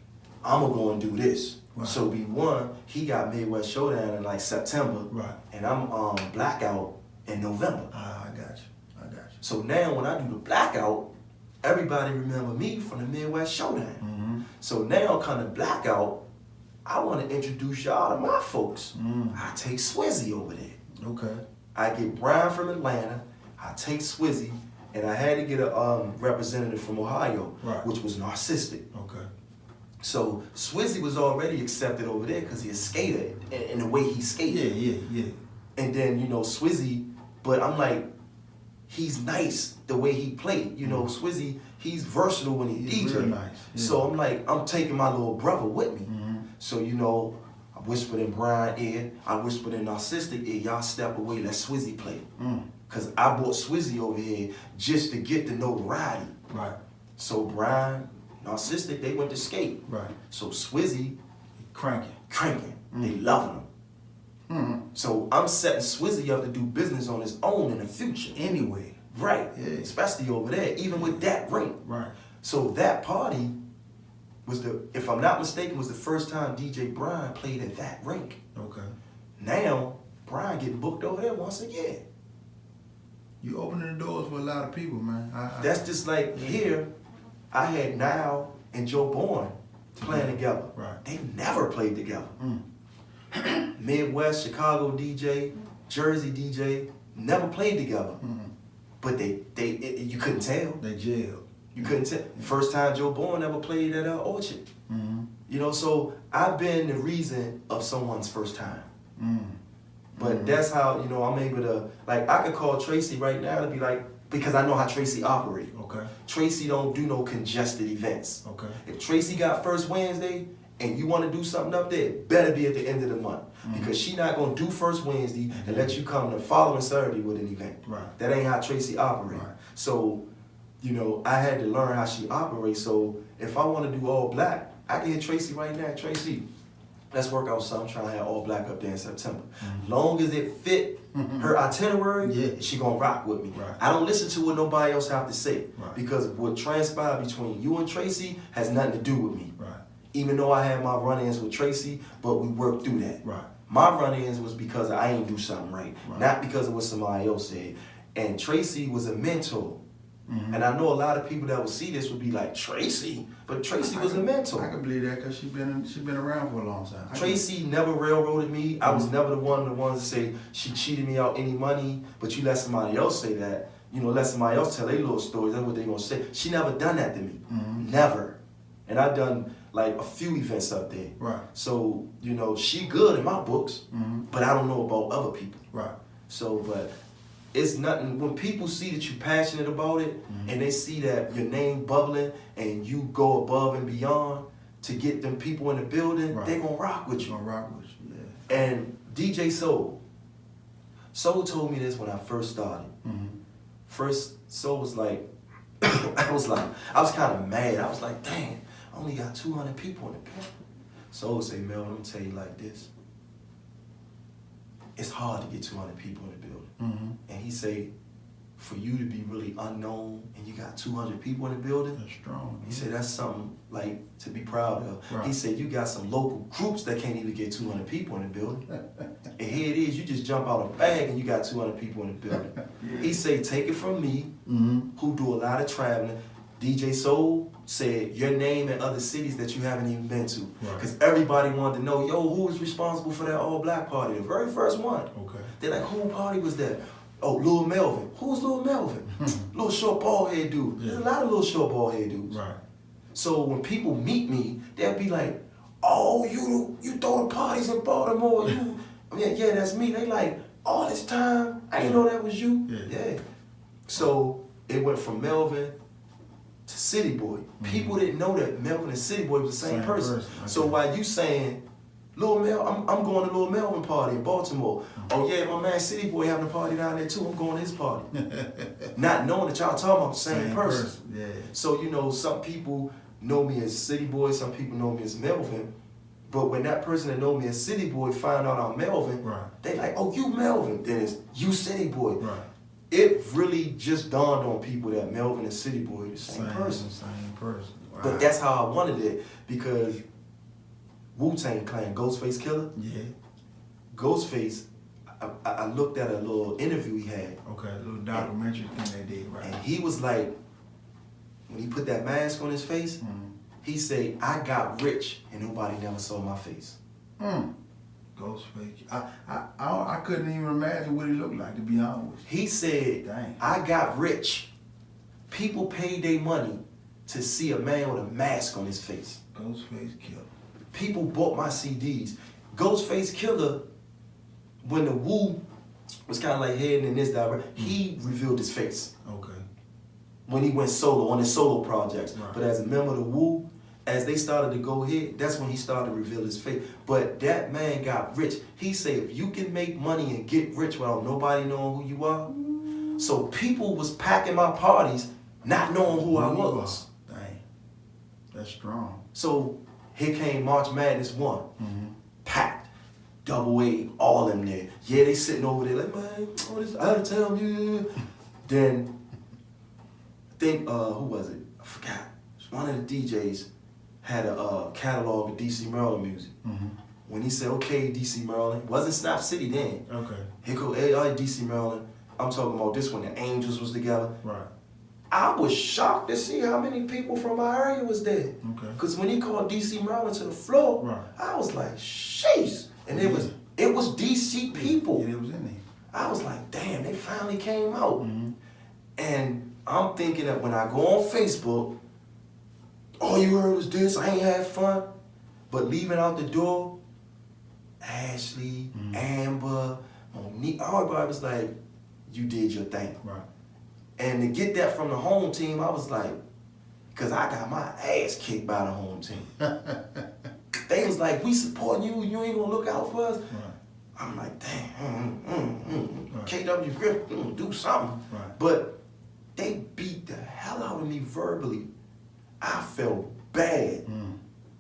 I'm gonna go and do this. Right. So B1, he got Midwest Showdown in like September. Right. And I'm Blackout in November. I got you. So now when I do the Blackout, everybody remember me from the Midwest Showdown. Mm-hmm. So now kind of blackout, I want to introduce y'all to my folks. I take Swizzy over there. Okay. I get Brian from Atlanta, I take Swizzy, and I had to get a representative from Ohio, Right. which was Narcissistic. Okay. So Swizzy was already accepted over there because he's a skater in the way he skated. Yeah. And then, you know, Swizzy, but I'm like, he's nice the way he played. You know, Swizzy, he's versatile when he He's DJ. real nice. Yeah. So I'm like, I'm taking my little brother with me. Mm-hmm. So, you know, I whispered in Brian ear, I whispered in Narcissistic ear, y'all step away, let Swizzy play. Because I brought Swizzy over here just to get the notoriety. Right. So Brian, Narcissistic, they went to skate. Right. So Swizzy, Cranking. they loving him. Mm-hmm. So I'm setting Swizzy up to do business on his own in the future. Anyway. Right. Yeah. Especially over there, even with that ring. Right. So that party was if I'm not mistaken, was the first time DJ Brian played at that rink. Okay. Now, Brian getting booked over there once again. You opening the doors for a lot of people, man. That's just like here, I had Now and Joe Bourne playing together. Right. They never played together. Midwest, Chicago DJ, Jersey DJ, never played together. But you couldn't tell. They jailed. You couldn't tell. First time Joe Bourne ever played at Orchard. You know, so I've been the reason of someone's first time. But that's how, you know, I'm able to, like, I could call Tracy right now to be like, because I know how Tracy operates. Okay. Tracy don't do no congested events. Okay. If Tracy got first Wednesday and you want to do something up there, it better be at the end of the month. Because she not going to do first Wednesday and let you come the following Saturday with an event. Right. That ain't how Tracy operates. Right. So, you know, I had to learn how she operates. So if I want to do all black, I can hit Tracy right now. Tracy, let's work out something. I'm trying to have all black up there in September. Long as it fit her itinerary, Yeah. she gonna rock with me. Right. I don't listen to what nobody else have to say. Right. Because what transpired between you and Tracy has nothing to do with me. Right. Even though I had my run-ins with Tracy, but we worked through that. Right. My run-ins was because I ain't do something right. Right. Not because of what somebody else said. And Tracy was a mentor. And I know a lot of people that would see this would be like, Tracy? But Tracy was a mentor. I can believe that because she been around for a long time. Tracy never railroaded me. I was never the ones to say she cheated me out any money, but you let somebody else say that. You know, let somebody else tell their little stories. That's what they gonna say. She never done that to me. Never. And I done like a few events up there. Right. So, you know, she good in my books, but I don't know about other people. Right. So, but it's nothing, when people see that you're passionate about it and they see that your name bubbling and you go above and beyond to get them people in the building, Right. they gonna rock with you. Gonna rock with you, yeah. And DJ Soul told me this when I first started. First, Soul was like, I was kind of mad. I was like, dang, I only got 200 people in the building. Soul say, Melvin, I'm gonna tell you like this. It's hard to get 200 people in the building. And he say, for you to be really unknown and you got 200 people in the building, That's strong. he said that's something like to be proud of. Right. He said you got some local groups that can't even get 200 people in the building. And here it is, you just jump out a bag and you got 200 people in the building. He said, take it from me, who do a lot of traveling. DJ Soul said your name in other cities that you haven't even been to. Because everybody wanted to know, yo, who was responsible for that all black party? The very first one. Okay. They're like, who party was that? Oh, Lil Melvin. Who's Lil Melvin? Little short bald head dude. Yeah. There's a lot of little short bald head dudes. Right. So when people meet me, they'll be like, oh, you throwing parties in Baltimore. Yeah, that's me. They like, all this time, I didn't know that was you. Yeah. So it went from Melvin to CityBoy. People didn't know that Melvin and CityBoy was the same person. Okay. So while you saying, Lil Mel, I'm going to Lil Melvin party in Baltimore. Oh yeah, my man CityBoy having a party down there too. I'm going to his party. Not knowing that y'all talking about the same person. Yeah. So, you know, some people know me as CityBoy, some people know me as Melvin. But when that person that know me as CityBoy find out I'm Melvin, they like, oh, you Melvin. Then it's you CityBoy. Right. It really just dawned on people that Melvin and CityBoy are the same person. Same person. Wow. But that's how I wanted it, because Wu-Tang Clan, Ghostface Killer. Yeah. Ghostface, I looked at a little interview he had. Okay, a little documentary thing they did, right? And he was like, when he put that mask on his face, he said, I got rich and nobody never saw my face. Ghostface. I couldn't even imagine what he looked like, to be honest with you. He said, dang, I got rich. People paid their money to see a man with a mask on his face. Ghostface Killer. People bought my CDs. Ghostface Killer, when the Wu was kind of like heading in this direction, he revealed his face. Okay. When he went solo, on his solo projects. Right. But as a member of the Wu, as they started to go ahead, that's when he started to reveal his face. But that man got rich. He said, if you can make money and get rich without nobody knowing who you are. So people was packing my parties not knowing who I was. Dang. That's strong. So here came March Madness 1. Packed. Double A, all them there. Yeah, they sitting over there like, man, oh, this out of town, yeah. Then, I think, who was it? I forgot. One of the DJs had a catalog of DC Maryland music. When he said, okay, DC Maryland, wasn't Snap City then. Okay. Here go DC Maryland. I'm talking about this when the Angels was together. Right. I was shocked to see how many people from my area was there. Okay. Because when he called DC Maryland to the floor, right, I was like, sheesh. And it was DC people. Yeah, it was in there. I was like, damn, they finally came out. And I'm thinking that when I go on Facebook, all you heard was this, I ain't had fun. But leaving out the door, Ashley, Amber, Monique, everybody was like, you did your thing. Right. And to get that from the home team, I was like, because I got my ass kicked by the home team. They was like, we supporting you, you ain't gonna look out for us. Right. I'm like, damn, right. KW Griff, do something. Right. But they beat the hell out of me verbally. I felt bad.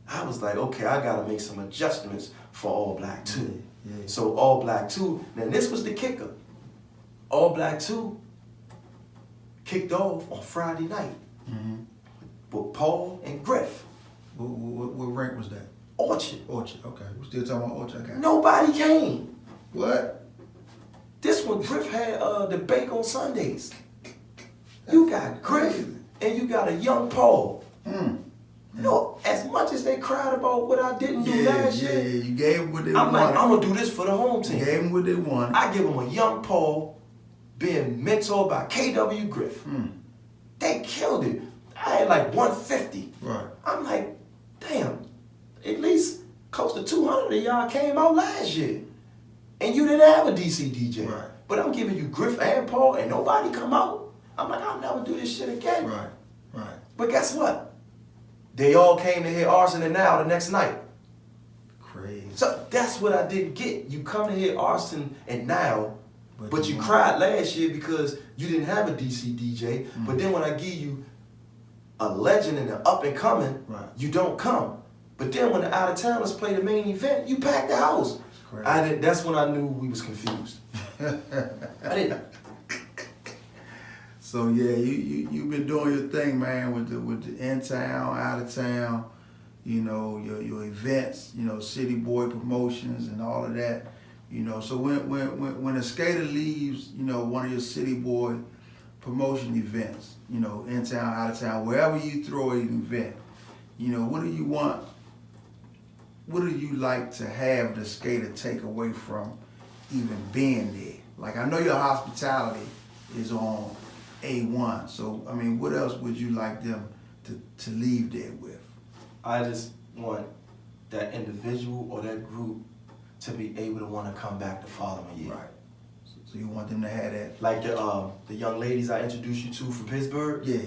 I was like, okay, I gotta make some adjustments for All Black 2. Yeah. So All Black 2, now this was the kicker. All Black 2 kicked off on Friday night with Paul and Griff. What rank was that? Orchard. Orchard, okay. We're still talking about Orchard. Okay. Nobody came. What? This one, Griff had the bake on Sundays. You got Griff and you got a young Paul. You know, as much as they cried about what I didn't do last year, you gave them what they I'm wanted. like, I'm gonna do this for the home team. You gave them what they wanted. I give them a young Paul being mentored by KW Griff. They killed it. I had like 150. Right. I'm like, damn, at least close to 200 of y'all came out last year. And you didn't have a DC DJ. Right. But I'm giving you Griff and Paul and nobody come out. I'm like, I'll never do this shit again. Right, right. But guess what? They all came to hear Arson and Now the next night. Crazy. So that's what I didn't get. You come to hear Arson and Now, but you cried last year because you didn't have a DC DJ. But then when I give you a legend and an up and coming, you don't come. But then when the out of towners play the main event, you pack the house. That's when I knew we was confused. I didn't. So yeah, you've been doing your thing, man, with the in town, out of town, you know, your events, you know, CityBoy promotions and all of that, you know. So when a skater leaves, you know, one of your CityBoy promotion events, you know, in town, out of town, wherever you throw an event, you know, what do you want? What do you like to have the skater take away from even being there? Like, I know your hospitality is on A1, so I mean, what else would you like them to leave there with? I just want that individual or that group to be able to want to come back the following year. Right. So you want them to have that? Like the young ladies I introduced you to from Pittsburgh. Yeah.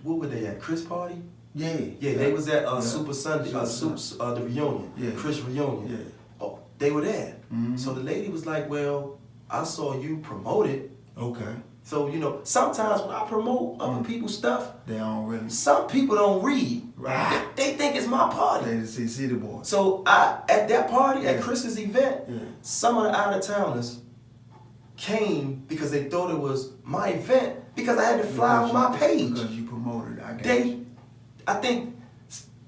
What were they at? Chris party? Yeah. Yeah, they was at Super Sunday, the reunion, Chris reunion. Yeah. Oh, they were there. So the lady was like, well, I saw you promote it. Okay. So, you know, sometimes when I promote other people's stuff, they don't really. Some people don't read. Right. They think it's my party. They just see CityBoy. So at that party, at Chris's event, some of the out-of-towners came because they thought it was my event because I had to fly on my page. Because you promoted it. I think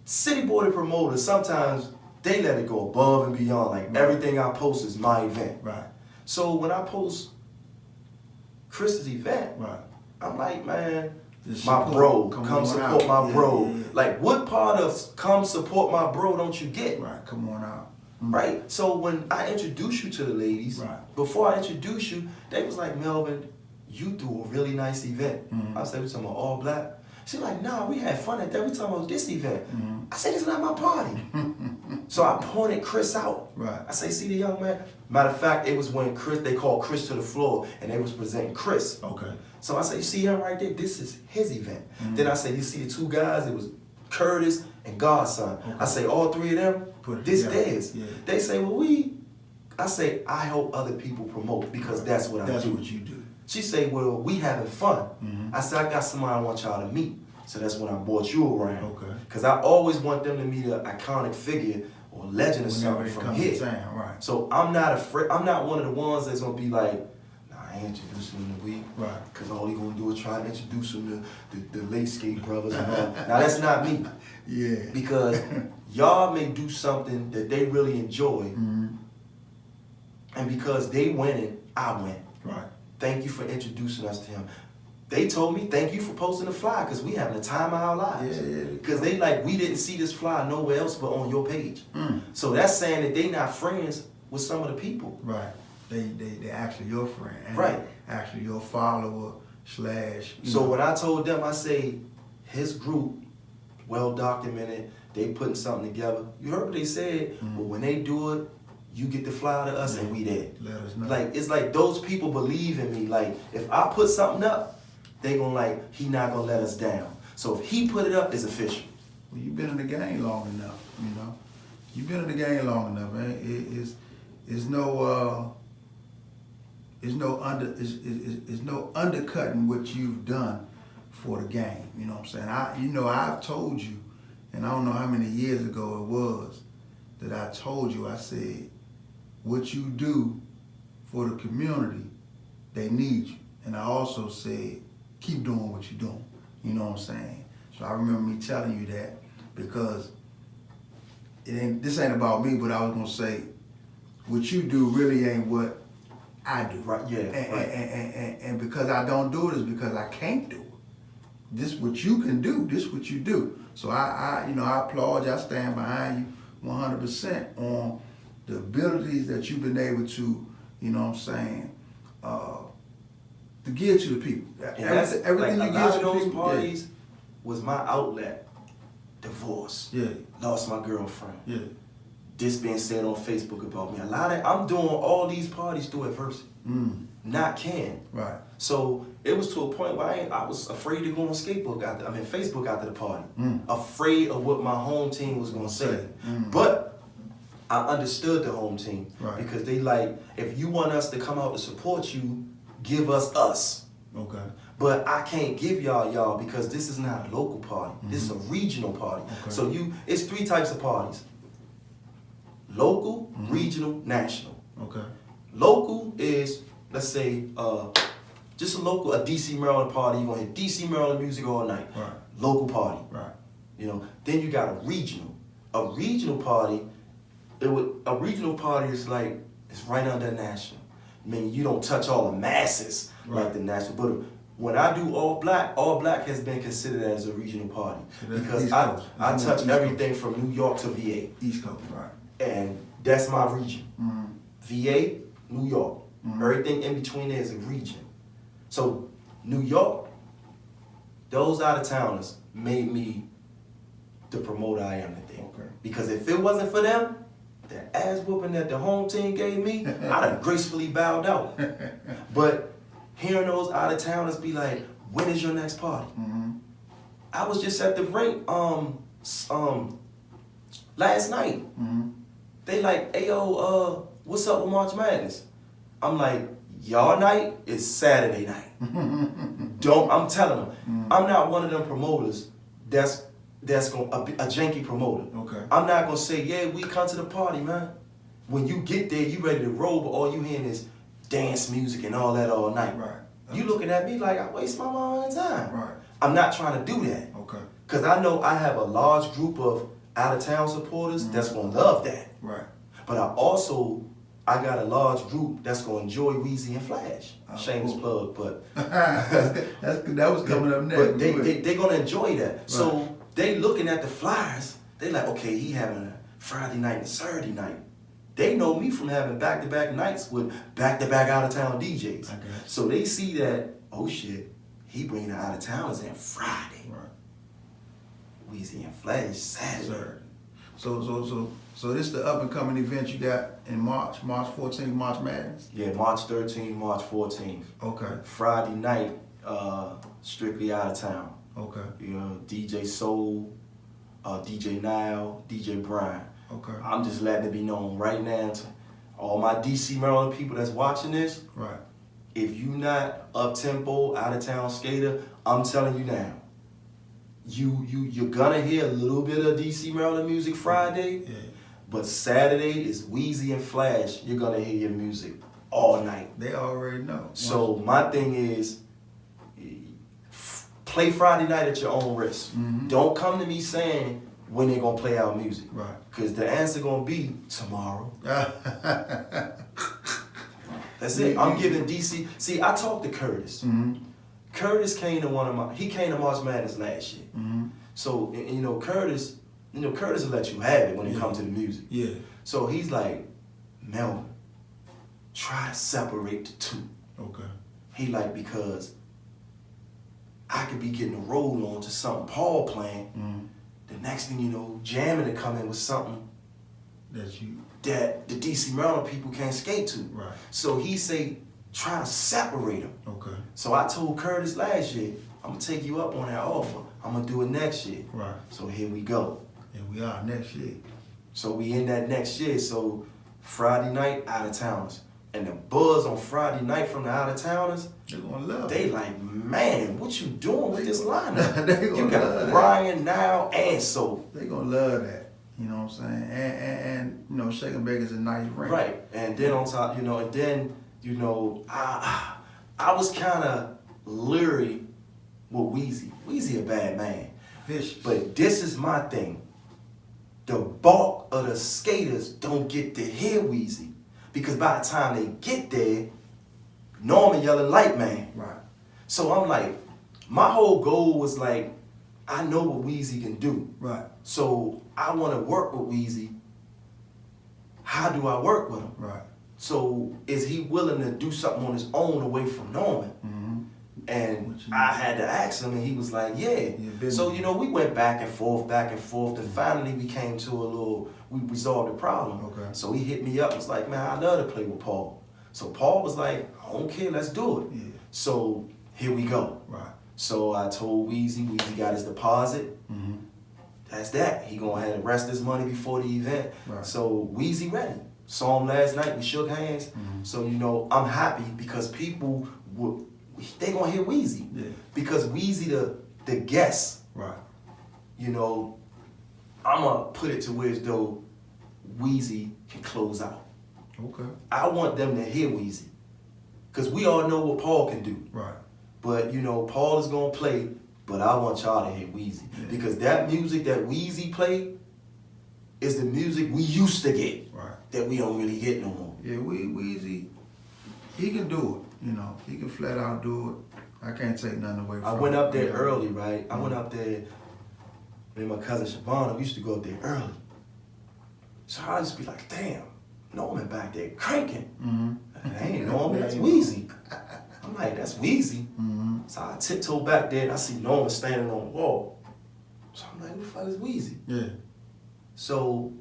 CityBoy, the promoters, sometimes they let it go above and beyond. Like everything I post is my event. Right. So when I post Chris's event, right, I'm like, man, Just my bro, come support out. my bro. Yeah. Like, what part of come support my bro don't you get? Right, come on out. Right? So when I introduce you to the ladies, before I introduce you, they was like, Melvin, you threw a really nice event. I said, we talking about all black? She like, nah, we had fun at that. We talking about this event. I said, it's not my party. So I pointed Chris out. Right. I say, see the young man? Matter of fact, it was when they called Chris to the floor and they was presenting Chris. Okay. So I said, you see him right there? This is his event. Then I said, you see the two guys? It was Curtis and Godson. Okay. I say, all three of them, this theirs. Yeah. They say, well, I say, I help other people promote because that's what I do. That's what you do. She say, well, we having fun. I said, I got somebody I want y'all to meet. So that's when I brought you around. Okay. Because I always want them to meet an iconic figure or legend or something from here. Right. So I'm not afraid. I'm not one of the ones that's going to be like, nah, I ain't introducing him to week. Right. Because all he going to do is try to introduce him to the late skate brothers. And all. Now, that's not me. Yeah. Because y'all may do something that they really enjoy. And because they winning, I win. Right. Thank you for introducing us to him. They told me, thank you for posting the flyer because we having a time of our lives. Yeah. Because they like, we didn't see this flyer nowhere else but on your page. So that's saying that they not friends with some of the people. Right. They actually your friend. And right. Actually your follower / So when I told them, I say, his group, well documented, they putting something together. You heard what they said? Well, when they do it, you get the flyer to us and we there. Let us know. Like, it's like those people believe in me. Like, if I put something up, they gonna like, he not gonna let us down. So if he put it up, it's official. Well, you've been in the game long enough, you know. You've been in the game long enough, man. It's no undercutting what you've done for the game. You know what I'm saying? I've told you, and I don't know how many years ago it was that I told you. I said, what you do for the community, they need you. And I also said, keep doing what you're doing. You know what I'm saying? So I remember me telling you that because this ain't about me, but I was gonna say, what you do really ain't what I do. Right, yeah. And because I don't do it is because I can't do it. This what you can do, this what you do. So I applaud you, I stand behind you 100% on the abilities that you've been able to, you know what I'm saying, to give to the people. Everything like you give to those parties was my outlet. Divorce. Yeah. Lost my girlfriend. Yeah. This being said on Facebook about me. I'm doing all these parties through adversity. Not can. Right. So it was to a point where I was afraid to go on Facebook Facebook after the party. Afraid of what my home team was gonna say. But I understood the home team. Right. Because they like, if you want us to come out to support you, give us. Okay. But I can't give y'all because this is not a local party. This is a regional party. Okay. So it's 3 types of parties. Local, regional, national. Okay. Local is, let's say, just a DC, Maryland party. You're gonna hit DC, Maryland music all night. Right. Local party. Right. You know, then you got a regional. A regional party is like, it's right under national. I mean, you don't touch all the masses like the national. But when I do all black has been considered as a regional party. So because I touch everything from New York to VA. East Coast, right. And that's my region. VA, New York. Everything in between there is a region. So New York, those out-of-towners made me the promoter I am today. Okay. Because if it wasn't for them, the ass whooping that the home team gave me, I'd have gracefully bowed out. But hearing those out-of-towners be like, when is your next party? I was just at the rink last night. They like, hey yo, what's up with March Madness? I'm like, y'all night is Saturday night. I'm telling them, I'm not one of them promoters that's gonna a janky promoter. Okay. I'm not gonna say, yeah, we come to the party, man. When you get there, you ready to roll, but all you hearing is dance music and all that all night. Right. You looking at me like I waste my mama's time. Right. I'm not trying to do that. Okay. Cause I know I have a large group of out of town supporters that's gonna love that. Right. But I also I got a large group that's gonna enjoy Weezy and Flash. Shameless plug, but that was coming up next. But they gonna enjoy that. Right. So they looking at the flyers. They like, okay, he having a Friday night and Saturday night. They know me from having back-to-back nights with back-to-back out-of-town DJs. Okay. So they see that, oh shit, he bringing the out-of-towners in Friday. Right. Weezy and Flash Saturday. So this the up and coming event you got in March 14th, March Madness? Yeah, March 13th, March 14th. Okay. Friday night, strictly out of town. Okay. You know, DJ Soul, DJ Nile, DJ Brian. Okay. I'm just letting it be known right now to all my DC, Maryland people that's watching this. Right. If you not up tempo, out of town skater, I'm telling you now. You're gonna hear a little bit of DC, Maryland music Friday. Yeah. But Saturday is Weezy and Flash. You're gonna hear your music all night. They already know. So my thing is, play Friday night at your own risk. Mm-hmm. Don't come to me saying when they're gonna play our music. Right. Because the answer gonna be tomorrow. That's it. I'm giving DC. See, I talked to Curtis. Mm-hmm. Curtis came to he came to March Madness last year. Mm-hmm. So, you know, Curtis will let you have it when it comes to the music. Yeah. So he's like, Melvin, try to separate the two. Okay. He like, because I could be getting a roll on to something Paul playing. Mm-hmm. The next thing you know, jamming to come in with something that the DC Maryland people can't skate to. Right. So he say, try to separate them. Okay. So I told Curtis last year, I'm gonna take you up on that offer. I'm gonna do it next year. Right. So here we go. Here we are next year. So we in that next year. So Friday night, out of towners. And the buzz on Friday night from the out of towners, they're gonna love they it. Like, man, what you doing with this lineup? You got Brian now and so. They gonna love that. You know what I'm saying? And you know, Shake and Bake is a nice ring. Right. And then on top, I was kind of leery with Weezy. Weezy a bad man. Vicious. But this is my thing. The bulk of the skaters don't get to hear Weezy. Because by the time they get there, Norman yelling Light Man. Right. So I'm like, my whole goal was like, I know what Weezy can do. Right. So I want to work with Weezy. How do I work with him? Right. So is he willing to do something on his own away from Norman? Mm-hmm. And I had to ask him, and he was like, yeah. So, we went back and forth, and finally we came to we resolved the problem. Okay. So he hit me up and was like, man, I love to play with Paul. So Paul was like, I don't care, let's do it. Yeah. So here we go. Right. So I told Weezy got his deposit. Mm-hmm. That's that. He gonna have to rest his money before the event. Right. So Weezy ready. Saw him last night, we shook hands. Mm-hmm. So, I'm happy because people they gonna hear Weezy. Yeah. Because Weezy the guest. Right. I'm gonna put it to where as though Weezy can close out. Okay. I want them to hear Weezy. Because we all know what Paul can do. Right. But, Paul is gonna play, but I want y'all to hear Weezy. Yeah. Because that music that Weezy played is the music we used to get. Right. That we don't really get no more. Yeah, Weezy, he can do it. He can flat out do it. I can't take nothing away from him. I went up there early, right? Mm-hmm. I went up there, me and my cousin Shavon, we used to go up there early. So I used to be like, damn, Norman back there cranking. Mm-hmm. That ain't Norman, that's Weezy. I'm like, that's Weezy. Mm-hmm. So I tiptoe back there and I see Norman standing on the wall. So I'm like, who the fuck is Weezy? Yeah. So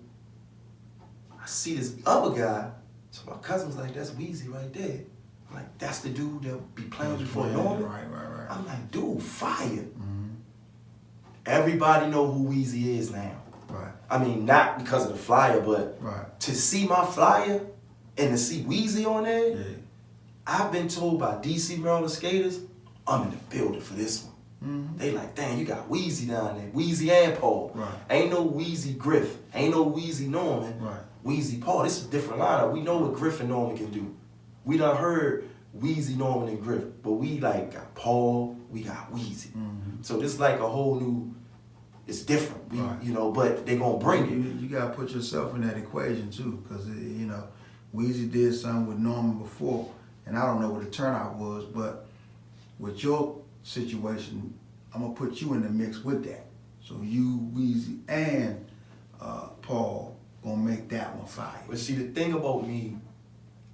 I see this other guy. So my cousin was like, that's Weezy right there. I'm like, that's the dude that be playing before Norman? Right. I'm like, dude, fire. Mm-hmm. Everybody know who Weezy is now. Right. I mean, not because of the flyer, but to see my flyer and to see Weezy on there, yeah. I've been told by DC Maryland skaters, I'm in the building for this one. Mm-hmm. They like, damn, you got Weezy down there. Weezy and Paul. Right. Ain't no Weezy Griff. Ain't no Weezy Norman. Right. Weezy Paul. This is a different lineup. We know what Griff and Norman can do. We done heard Weezy, Norman, and Griff. But we got Paul, we got Weezy. Mm-hmm. So this is like a whole new, it's different. We, but they gonna bring it. You gotta put yourself in that equation too. Because, Weezy did something with Norman before, and I don't know what the turnout was, but with your situation, I'm gonna put you in the mix with that. So you, Weezy, and Paul gonna make that one fire. But see, the thing about me,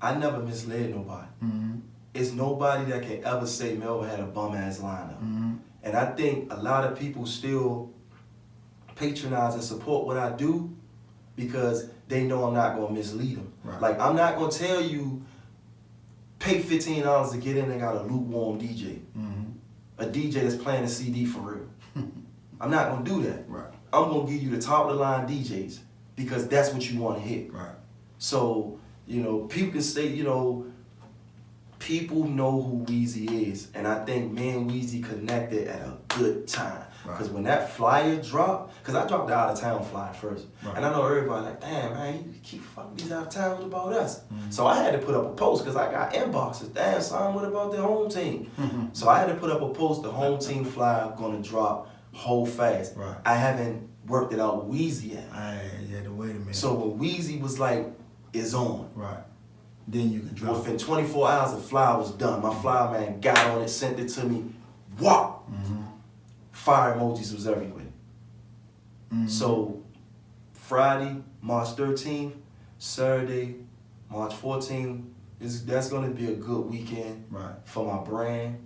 I never misled nobody. Mm-hmm. It's nobody that can ever say Melvin had a bum ass lineup. Mm-hmm. And I think a lot of people still patronize and support what I do because they know I'm not gonna mislead them. Right. Like, I'm not gonna tell you pay $15 to get in and got a lukewarm DJ. Mm-hmm. A DJ that's playing a CD for real. I'm not gonna do that. Right. I'm gonna give you the top of the line DJs because that's what you wanna hit. Right. So, you know, people can say, you know, people know who Weezy is. And I think me and Weezy connected at a good time. Because Right. when that flyer dropped, because I dropped the out of town flyer first. Right. And I know everybody like, damn, man, you keep fucking these out of towners about us. Mm-hmm. So I had to put up a post because I got inboxes. Damn, son, what about the home team? Mm-hmm. So I had to put up a post, the home team flyer gonna drop whole fast. Right. I haven't worked it out with Weezy yet. You had to wait a minute. So when Weezy was like, it's on. Right. Then you can drop. Within 24 hours, the flyer was done. My flyer man got on it, sent it to me. Whop! Mm-hmm. Fire emojis was everywhere. Mm-hmm. So Friday, March 13th, Saturday, March 14th, that's gonna be a good weekend Right. for my brand,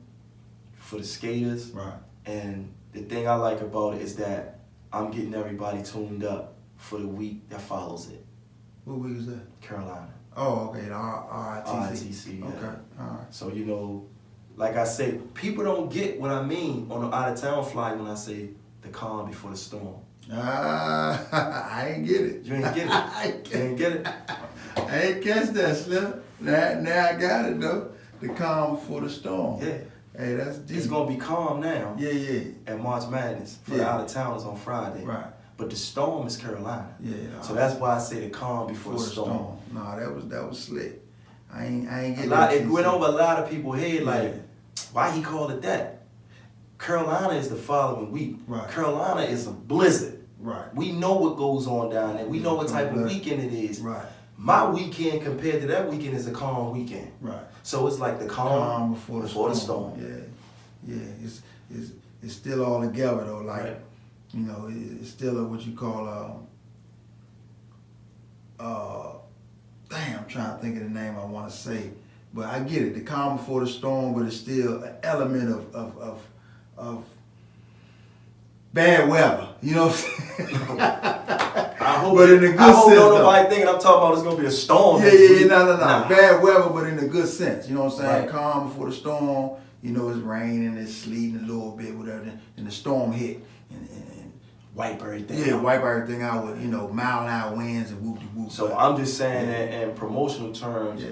for the skaters. Right. And the thing I like about it is that I'm getting everybody tuned up for the week that follows it. What week is that? Carolina. Oh, okay. The RITC. RITC, yeah. Okay. All right. So, you know, like I say, people don't get what I mean on the out-of-town flight when I say the calm before the storm. I ain't get it. You ain't get it? I You ain't get it? I ain't catch that, Slim. Now I got it, though. The calm before the storm. Yeah. Hey, that's deep. It's going to be calm now Yeah. at March Madness for the Yeah. out-of-towners on Friday. Right. But the storm is Carolina. Yeah. So that's why I say the calm before the storm. No, that was slick. I ain't get It went over a lot of people's head like, why he called it that? Carolina is the following week. Right. Carolina is a blizzard. Right. We know what goes on down there. We know what type of weekend it is. Right. My weekend compared to that weekend is a calm weekend. Right. So it's like the calm before the storm. Yeah. It's still all together though. Like, right. you know, it's still what you call damn, I'm trying to think of the name I want to say. But I get it, the calm before the storm, but it's still an element of bad weather. You know what I'm saying? I hope, but in a good I hope sense, nobody thinking I'm talking about it's gonna be a storm. No. Nah. Bad weather, but in a good sense. You know what I'm saying? Right. Calm before the storm. You know, it's raining, it's sleeting a little bit, whatever, and the storm hit and wipe everything. yeah, out. wipe everything out with, you know, mile-an-hour winds and whoop-de-whoop. So I'm just saying that in promotional terms, Yeah.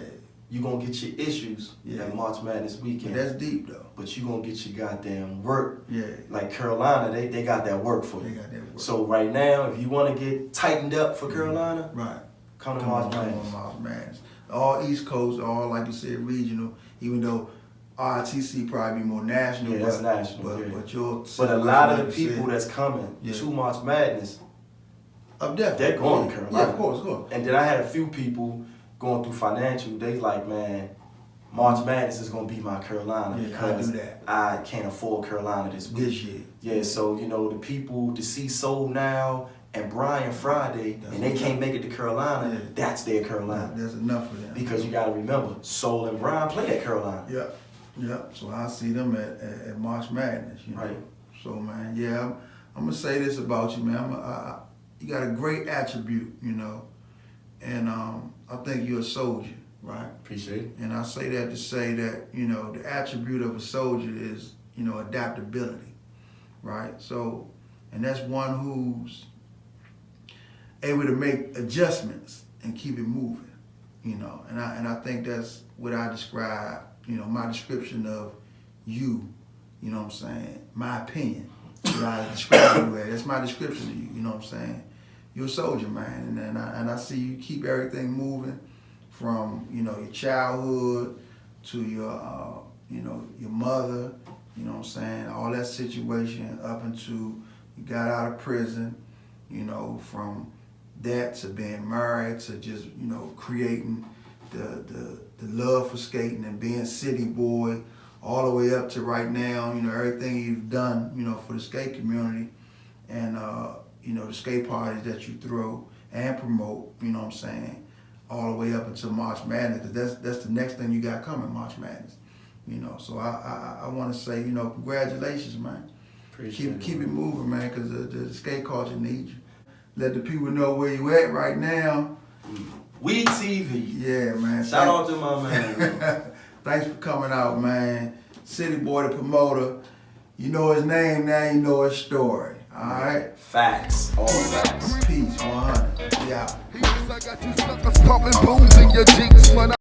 you're gonna get your issues Yeah. at March Madness weekend. That's deep though. But you're gonna get your goddamn work. Yeah. Like Carolina, they got that work for you. They got that work. So right now, if you wanna get tightened up for Carolina, Right. come to March Madness. March Madness. All East Coast, all like you said, regional. Even though RTC probably be more national. Yeah, that's national. But your But a lot of the like you people said, that's coming Yeah. to March Madness, definitely. they're going to Carolina. Yeah, of course. And then I had a few people going through financial. They like, man, March Madness is gonna be my Carolina Yeah, because I do that. I can't afford Carolina this week. This year. Yeah, so you know the people to see Soul Now and Brian Friday, That's and they enough. can't make it to Carolina. Yeah. That's their Carolina. There's enough for them. Because you got to remember, Soul and Brian play at Carolina. Yep. So I see them at March Madness, you know. Right. So man, yeah, I'm gonna say this about you, man. You got a great attribute, you know, and I think you're a soldier, right? Appreciate it. And I say that to say that, you know, the attribute of a soldier is, you know, adaptability, right? So, and that's one who's able to make adjustments and keep it moving, you know. And I think that's what I describe, you know, my description of you, you know what I'm saying, my opinion, what I describe you as. That's my description of you, you know what I'm saying. You're a soldier, man, and I see you keep everything moving from, you know, your childhood to your, you know, your mother, you know what I'm saying, all that situation up until you got out of prison, you know, from that to being married to just, you know, creating the love for skating and being CityBoy, all the way up to right now, you know, everything you've done, you know, for the skate community, and you know, the skate parties that you throw and promote, you know what I'm saying, all the way up until March Madness, because that's the next thing you got coming, March Madness. You know, so I want to say, you know, congratulations, man. Keep it moving, man, because the skate culture needs you. Let the people know where you at right now. We TV. Yeah, man. Shout out to my man. Thanks for coming out, man. CityBoy, the promoter. You know his name now, you know his story. All right? Facts. All facts. Peace, 100. Yeah. I got you suckers popping booze in your jeans when